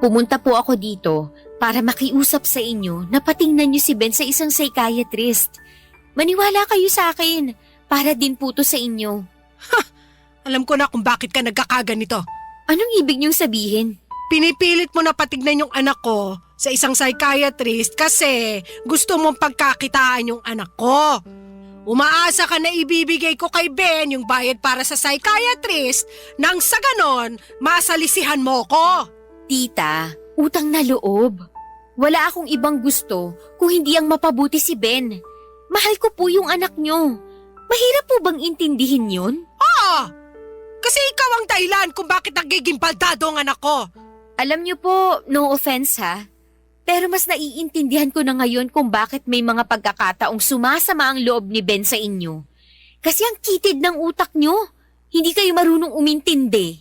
Speaker 10: Pumunta po ako dito para makiusap sa inyo na patingnan niyo si Ben sa isang psychiatrist. Maniwala kayo sa akin, para din po to sa inyo.
Speaker 12: Alam ko na kung bakit ka nagkakaganito.
Speaker 10: Anong ibig niyong sabihin?
Speaker 12: Pinipilit mo na patignan yung anak ko sa isang psychiatrist kasi gusto mong pagkakitaan yung anak ko. Umaasa ka na ibibigay ko kay Ben yung bayad para sa psychiatrist nang sa ganon, masalisihan mo ko.
Speaker 10: Tita, utang na loob. Wala akong ibang gusto kung hindi ang mapabuti si Ben. Mahal ko po yung anak niyo. Mahirap po bang intindihin yun?
Speaker 12: Oo! Kasi ikaw ang dahilan kung bakit nagiging baldado ang anak ko.
Speaker 10: Alam niyo po, no offense ha, pero mas naiintindihan ko na ngayon kung bakit may mga pagkakataong sumasama ang loob ni Ben sa inyo. Kasi ang kitid ng utak niyo, hindi kayo marunong umintindi.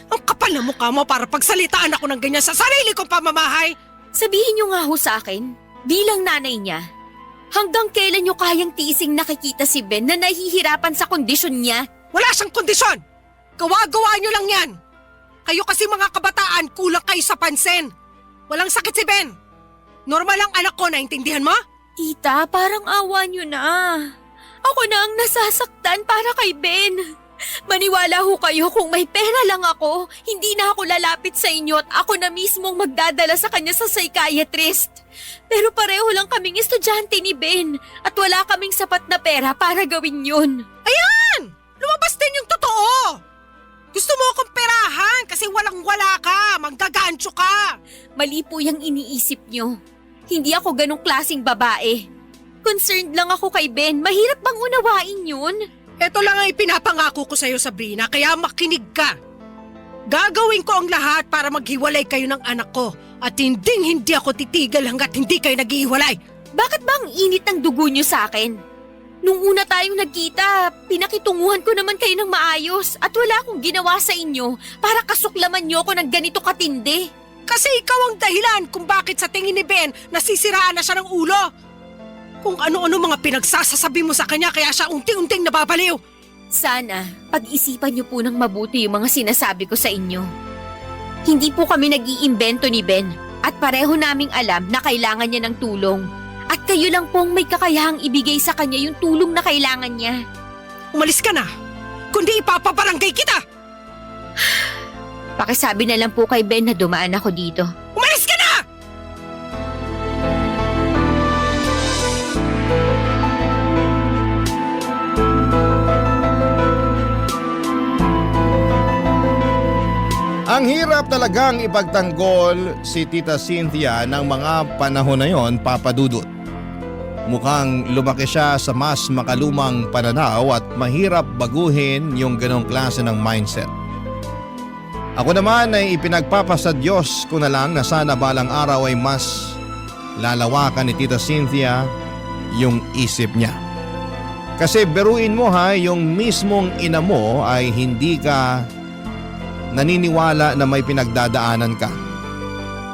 Speaker 12: Ang kapal na mukha mo para pagsalitaan ako ng ganyan sa sarili kong pamamahay.
Speaker 10: Sabihin niyo nga ho sa akin, bilang nanay niya, hanggang kailan niyo kayang tiising nakikita si Ben na nahihirapan sa kondisyon niya?
Speaker 12: Wala siyang kondisyon. Gawa-gawa niyo lang yan. Kayo kasi mga kabataan, kulang kayo sa pansin. Walang sakit si Ben. Normal ang anak ko, naintindihan mo?
Speaker 10: Tita, parang awa niyo na. Ako na ang nasasaktan para kay Ben. Maniwala ho kayo kung may pera lang ako, hindi na ako lalapit sa inyo at ako na mismong magdadala sa kanya sa psychiatrist. Pero pareho lang kaming estudyante ni Ben at wala kaming sapat na pera para gawin yun.
Speaker 12: Ayan! Lumabas din yung totoo! Gusto mo akong perahan kasi walang-wala ka, manggagansyo ka.
Speaker 10: Mali po yung iniisip nyo. Hindi ako ganong klaseng babae. Concerned lang ako kay Ben, mahirap bang unawain yun?
Speaker 12: Ito lang ang ipinapangako ko sa'yo, Sabrina, kaya makinig ka. Gagawin ko ang lahat para maghiwalay kayo ng anak ko at hindi ako titigil hanggat hindi kayo naghihiwalay.
Speaker 10: Bakit ba ang init ng dugo nyo sa akin? Nung una tayong nagkita, pinakitunguhan ko naman kayo ng maayos at wala akong ginawa sa inyo para kasuklaman nyo ako ng ganito katindi.
Speaker 12: Kasi ikaw ang dahilan kung bakit sa tingin ni Ben nasisiraan na siya ng ulo. Kung ano-ano mga pinagsasasabi mo sa kanya kaya siya unting-unting nababaliw.
Speaker 10: Sana, pag-isipan niyo po ng mabuti yung mga sinasabi ko sa inyo. Hindi po kami nag-iimbento ni Ben at pareho naming alam na kailangan niya ng tulong. At kayo lang pong may kakayahang ibigay sa kanya yung tulong na kailangan niya.
Speaker 12: Umalis ka na, kundi ipapabarangay kita!
Speaker 10: Pakisabi na lang po kay Ben na dumaan ako dito.
Speaker 12: Umalis ka na!
Speaker 3: Ang hirap talagang ipagtanggol si Tita Cynthia ng mga panahon na yon, Papa Dudut. Mukhang lumaki siya sa mas makalumang pananaw at mahirap baguhin yung ganong klase ng mindset. Ako naman ay ipinagpapasa Diyos ko na lang na sana balang araw ay mas lalawakan ni Tita Cynthia yung isip niya. Kasi beruin mo ha, yung mismong ina mo ay hindi ka naniniwala na may pinagdadaanan ka.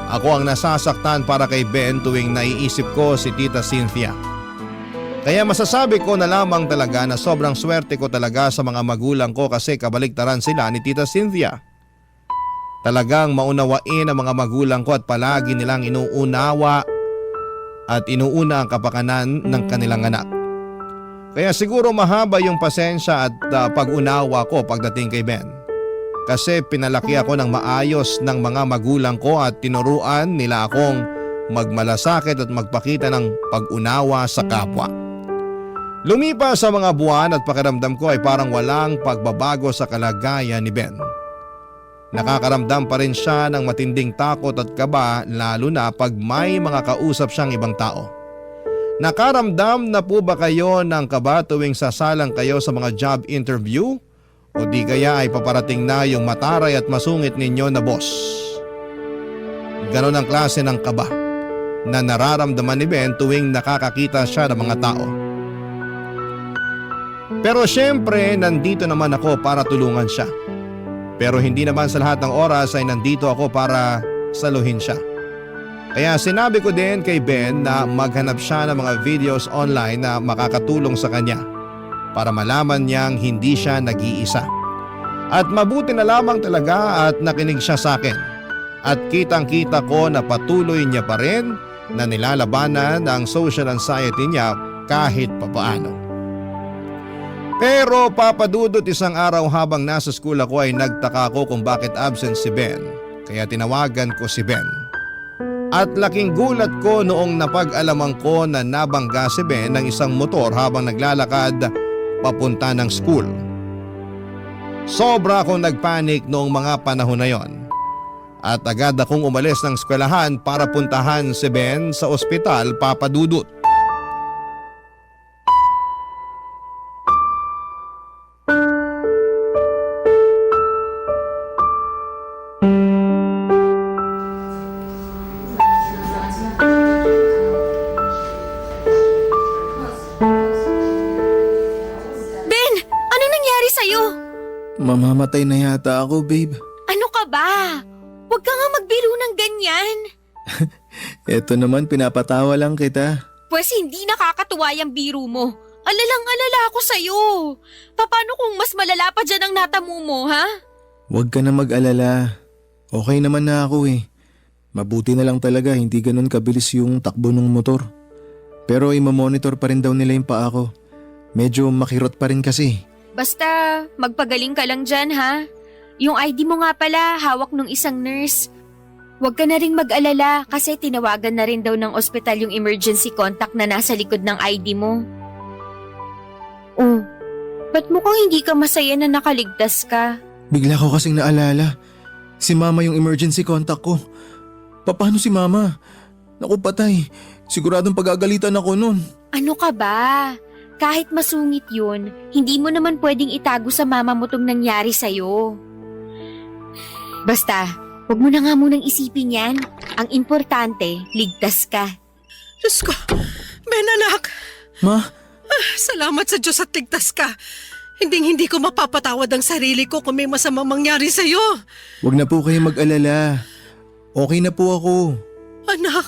Speaker 3: Ako ang nasasaktan para kay Ben tuwing naiisip ko si Tita Cynthia. Kaya masasabi ko na lamang talaga na sobrang swerte ko talaga sa mga magulang ko kasi kabaligtaran sila ni Tita Cynthia. Talagang maunawain ang mga magulang ko at palagi nilang inuunawa at inuuna ang kapakanan ng kanilang anak. Kaya siguro mahaba yung pasensya at pag-unawa ko pagdating kay Ben. Kasi pinalaki ako ng maayos ng mga magulang ko at tinuruan nila akong magmalasakit at magpakita ng pag-unawa sa kapwa. Lumipas sa mga buwan at pakiramdam ko ay parang walang pagbabago sa kalagayan ni Ben. Nakakaramdam pa rin siya ng matinding takot at kaba lalo na pag may mga kausap siyang ibang tao. Nakaramdam na po ba kayo ng kaba tuwing sasalang kayo sa mga job interview? O di kaya ay paparating na yung mataray at masungit ninyo na boss? Ganon ang klase ng kaba na nararamdaman ni Ben tuwing nakakakita siya ng mga tao. Pero syempre nandito naman ako para tulungan siya. Pero hindi naman sa lahat ng oras ay nandito ako para saluhin siya. Kaya sinabi ko din kay Ben na maghanap siya ng mga videos online na makakatulong sa kanya para malaman niyang hindi siya nag-iisa. At mabuti na lamang talaga at nakinig siya sa akin. At kitang-kita ko na patuloy niya pa rin na nilalabanan ang social anxiety niya kahit papaano. Pero papadudot isang araw habang nasa school ako ay nagtaka ko kung bakit absent si Ben. Kaya tinawagan ko si Ben. At laking gulat ko noong napag-alaman ko na nabangga si Ben ng isang motor habang naglalakad papunta ng school. Sobra akong nagpanik noong mga panahon na yon. At agad akong umalis ng eskwelahan para puntahan si Ben sa ospital, Papa Dudut.
Speaker 11: Mamamatay na yata ako, babe.
Speaker 10: Ano ka ba? Huwag ka nga magbiro ng ganyan.
Speaker 11: Eto naman, pinapatawa lang kita.
Speaker 10: Pwes hindi nakakatuwa yung biro mo. Alalang-alala ako sa'yo. Paano kung mas malala pa dyan ang natamo mo, ha?
Speaker 11: Huwag ka na mag-alala. Okay naman na ako eh. Mabuti na lang talaga hindi ganun kabilis yung takbo ng motor. Pero imamonitor pa rin daw nila yung paa ko. Medyo makirot pa rin kasi.
Speaker 10: Basta magpagaling ka lang dyan, ha? Yung ID mo nga pala, hawak nung isang nurse. Huwag ka na ring mag-alala kasi tinawagan na rin daw ng ospital yung emergency contact na nasa likod ng ID mo. Oh, ba't mukhang hindi ka masaya na nakaligtas ka?
Speaker 11: Bigla ko kasing naalala. Si mama yung emergency contact ko. Paano si mama? Naku patay. Siguradong pagagalitan ako nun.
Speaker 10: Ano ka ba? Kahit masungit yun, hindi mo naman pwedeng itago sa mama mo tong nangyari sa'yo. Basta, huwag mo na nga munang isipin yan. Ang importante, ligtas ka.
Speaker 12: Diyos ko, Ben anak.
Speaker 11: Ma?
Speaker 12: Salamat sa Diyos at ligtas ka. Hindi ko mapapatawad ang sarili ko kung may masamang mangyari sa'yo.
Speaker 11: Huwag na po kayo mag-alala. Okay na po ako.
Speaker 12: Anak,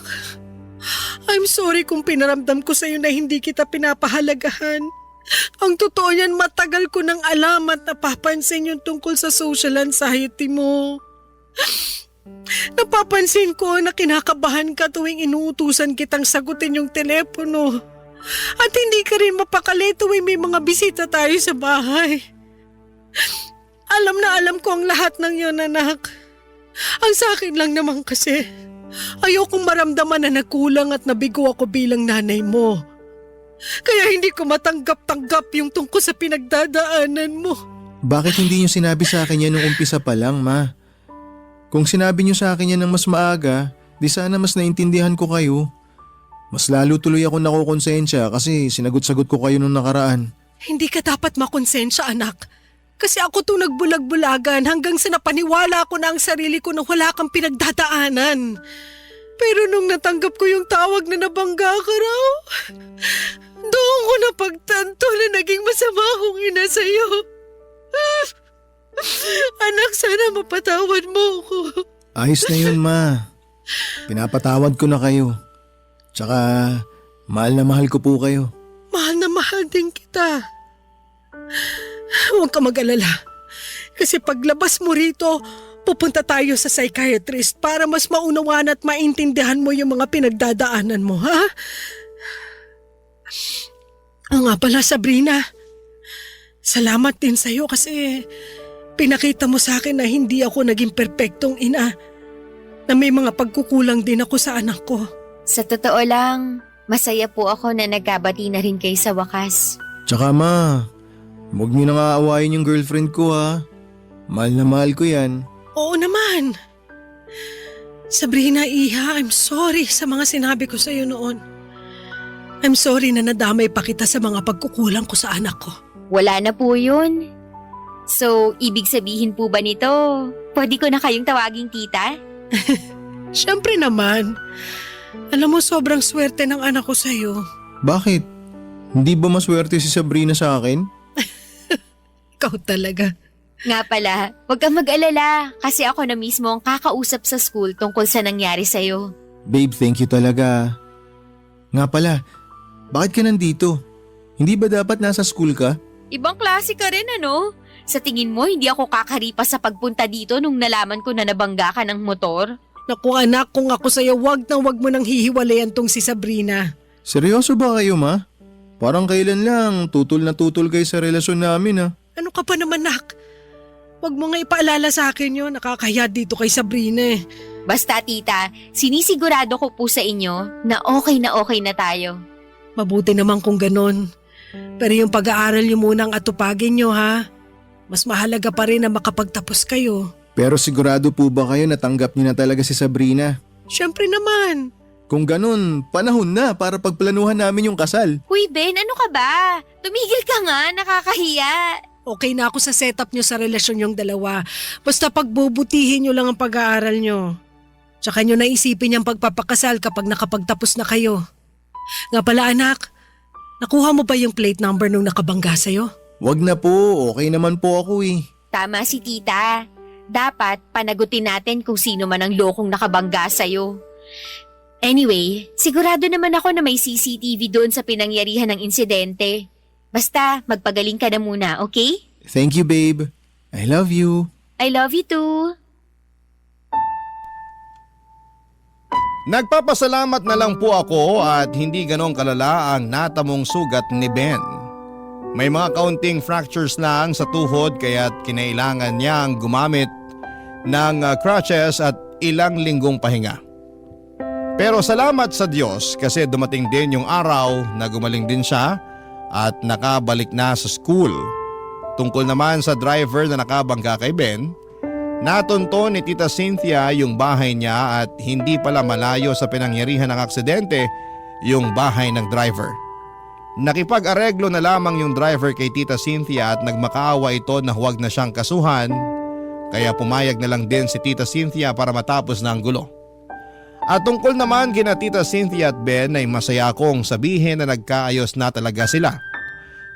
Speaker 12: I'm sorry kung pinaramdam ko sa'yo na hindi kita pinapahalagahan. Ang totoo yan, matagal ko nang alam at napapansin yung tungkol sa social anxiety mo. Napapansin ko na kinakabahan ka tuwing inuutusan kitang sagutin yung telepono. At hindi ka rin mapakali tuwing may mga bisita tayo sa bahay. Alam ko ang lahat ng yun, anak. Ang sa akin lang naman kasi, ayokong maramdaman na nagkulang at nabigo ako bilang nanay mo. Kaya hindi ko matanggap-tanggap yung tungkol sa pinagdadaanan mo.
Speaker 11: Bakit hindi niyo sinabi sa akin yan nung umpisa pa lang, ma? Kung sinabi niyo sa akin yan ng mas maaga, di sana mas naintindihan ko kayo. Mas lalo tuloy ako nakukonsensya kasi sinagot-sagot ko kayo nung nakaraan.
Speaker 12: Hindi ka dapat makonsensya, anak. Kasi ako to nagbulag-bulagan hanggang sa napaniwala ko na ang sarili ko na wala kang pinagdadaanan. Pero nung natanggap ko yung tawag na nabangga ka raw, doon ko napagtanto na naging masama akong ina sa'yo. Anak, sana mapatawad mo ako.
Speaker 11: Ayos na yun, ma. Pinapatawad ko na kayo. Tsaka, mahal na mahal ko po kayo.
Speaker 12: Mahal na mahal din kita. Huwag ka mag-alala. Kasi paglabas mo rito, pupunta tayo sa psychiatrist para mas maunawaan at maintindihan mo yung mga pinagdadaanan mo, ha? Oo nga pala, Sabrina. Salamat din sa'yo kasi pinakita mo sa akin na hindi ako naging perpektong ina. Na may mga pagkukulang din ako sa anak ko.
Speaker 10: Sa totoo lang, masaya po ako na nagkabati na rin kayo sa wakas.
Speaker 11: Tsaka ma, huwag niyo nang aawayin yung girlfriend ko ha. Mahal na mahal ko yan.
Speaker 12: Oo naman. Sabrina, Iha, I'm sorry sa mga sinabi ko sa iyo noon. I'm sorry na nadamay pa kita sa mga pagkukulang ko sa anak ko.
Speaker 10: Wala na po yun. So, ibig sabihin po ba nito, pwede ko na kayong tawaging tita?
Speaker 12: Siyempre naman. Alam mo, sobrang swerte ng anak ko sa iyo.
Speaker 11: Bakit? Hindi ba maswerte si Sabrina sa akin?
Speaker 12: Ikaw talaga.
Speaker 10: Nga pala, huwag kang mag-alala kasi ako na mismo ang kakausap sa school tungkol sa nangyari sa'yo.
Speaker 11: Babe, thank you talaga. Nga pala, bakit ka nandito? Hindi ba dapat nasa school ka?
Speaker 10: Ibang klase ka rin ano? Sa tingin mo, hindi ako kakaripas sa pagpunta dito nung nalaman ko na nabangga ka ng motor?
Speaker 12: Naku anak, kung ako sa'yo, wag mo nang hihiwalayan tong si Sabrina.
Speaker 11: Seryoso ba kayo, ma? Parang kailan lang, tutol na tutol kayo sa relasyon namin ha.
Speaker 12: Ano ka pa naman, nak? Wag mo nga ipaalala sa akin yun, nakakahiya dito kay Sabrina eh.
Speaker 10: Basta tita, sinisigurado ko po sa inyo na okay na tayo.
Speaker 12: Mabuti naman kung ganon. Pero yung pag-aaral niyo munang atupagin niyo ha. Mas mahalaga pa rin na makapagtapos kayo.
Speaker 11: Pero sigurado po ba kayo natanggap niyo na talaga si Sabrina?
Speaker 12: Siyempre naman.
Speaker 11: Kung ganun, panahon na para pagplanuhan namin yung kasal.
Speaker 10: Huy Ben, ano ka ba? Tumigil ka nga, nakakahiya.
Speaker 12: Okay na ako sa setup niyo sa relasyon yung dalawa. Basta pagbubutihin niyo lang ang pag-aaral niyo. Tsaka niyo naisipin yung pagpapakasal kapag nakapagtapos na kayo. Nga pala anak, nakuha mo ba yung plate number nung nakabangga sa'yo?
Speaker 11: Wag na po, okay naman po ako eh.
Speaker 10: Tama si tita. Dapat panagutin natin kung sino man ang lokong nakabangga sa'yo. Anyway, sigurado naman ako na may CCTV doon sa pinangyarihan ng insidente. Basta, magpagaling ka na muna, okay?
Speaker 11: Thank you, babe. I love you.
Speaker 10: I love you too.
Speaker 3: Nagpapasalamat na lang po ako at hindi ganong kalala ang natamong sugat ni Ben. May mga kaunting fractures lang sa tuhod kaya't kinailangan niyang gumamit ng crutches at ilang linggong pahinga. Pero salamat sa Diyos kasi dumating din yung araw na gumaling din siya at nakabalik na sa school. Tungkol naman sa driver na nakabangga kay Ben, natunto ni Tita Cynthia yung bahay niya at hindi pala malayo sa pinangyarihan ng aksidente yung bahay ng driver. Nakipag-areglo na lamang yung driver kay Tita Cynthia at nagmakaawa ito na huwag na siyang kasuhan kaya pumayag na lang din si Tita Cynthia para matapos na ang gulo. At tungkol naman kina Tita Cynthia at Ben ay masaya akong sabihin na nagkaayos na talaga sila.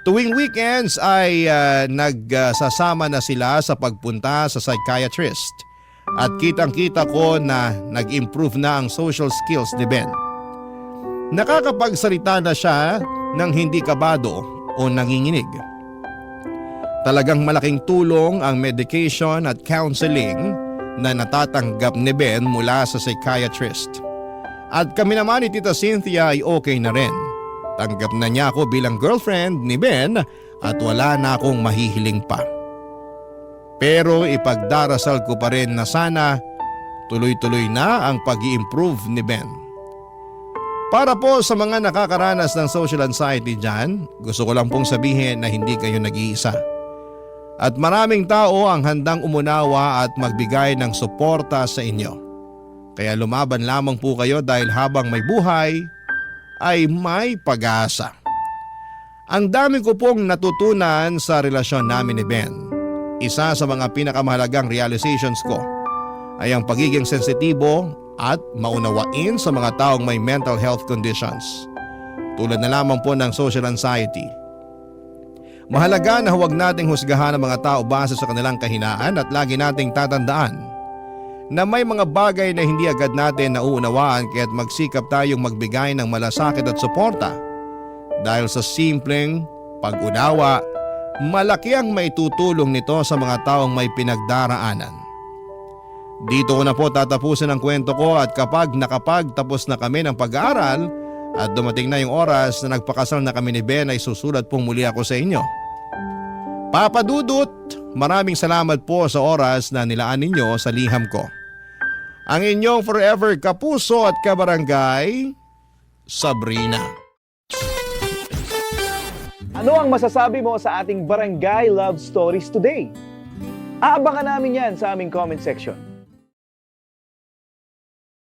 Speaker 3: Tuwing weekends ay nagsasama na sila sa pagpunta sa psychiatrist at kitang-kita ko na nag-improve na ang social skills ni Ben. Nakakapagsalita na siya ng hindi kabado o nanginginig. Talagang malaking tulong ang medication at counseling na natatanggap ni Ben mula sa psychiatrist. At kami naman ni Tita Cynthia ay okay na rin. Tanggap na niya ako bilang girlfriend ni Ben at wala na akong mahihiling pa. Pero ipagdarasal ko pa rin na sana tuloy-tuloy na ang pag-i-improve ni Ben. Para po sa mga nakakaranas ng social anxiety dyan, gusto ko lang pong sabihin na hindi kayo nag-iisa. At maraming tao ang handang umunawa at magbigay ng suporta sa inyo. Kaya lumaban lamang po kayo dahil habang may buhay, ay may pag-asa. Ang dami ko pong natutunan sa relasyon namin ni Ben. Isa sa mga pinakamahalagang realizations ko ay ang pagiging sensitibo at maunawain sa mga taong may mental health conditions. Tulad na lamang po ng social anxiety. Mahalaga na huwag nating husgahan ang mga tao base sa kanilang kahinaan at lagi nating tatandaan na may mga bagay na hindi agad natin nauunawaan kaya't magsikap tayong magbigay ng malasakit at suporta. Dahil sa simpleng pag-unawa, malaki ang maitutulong nito sa mga taong may pinagdaraanan. Dito ko na po tatapusin ang kwento ko at kapag nakapagtapos na kami ng pag-aaral at dumating na yung oras na nagpakasal na kami ni Ben ay susulat pong muli ako sa inyo. Papa Dudut, maraming salamat po sa oras na nilaan ninyo sa liham ko. Ang inyong forever kapuso at kabarangay, Sabrina.
Speaker 9: Ano ang masasabi mo sa ating Barangay Love Stories today? Aabangan namin yan sa aming comment section.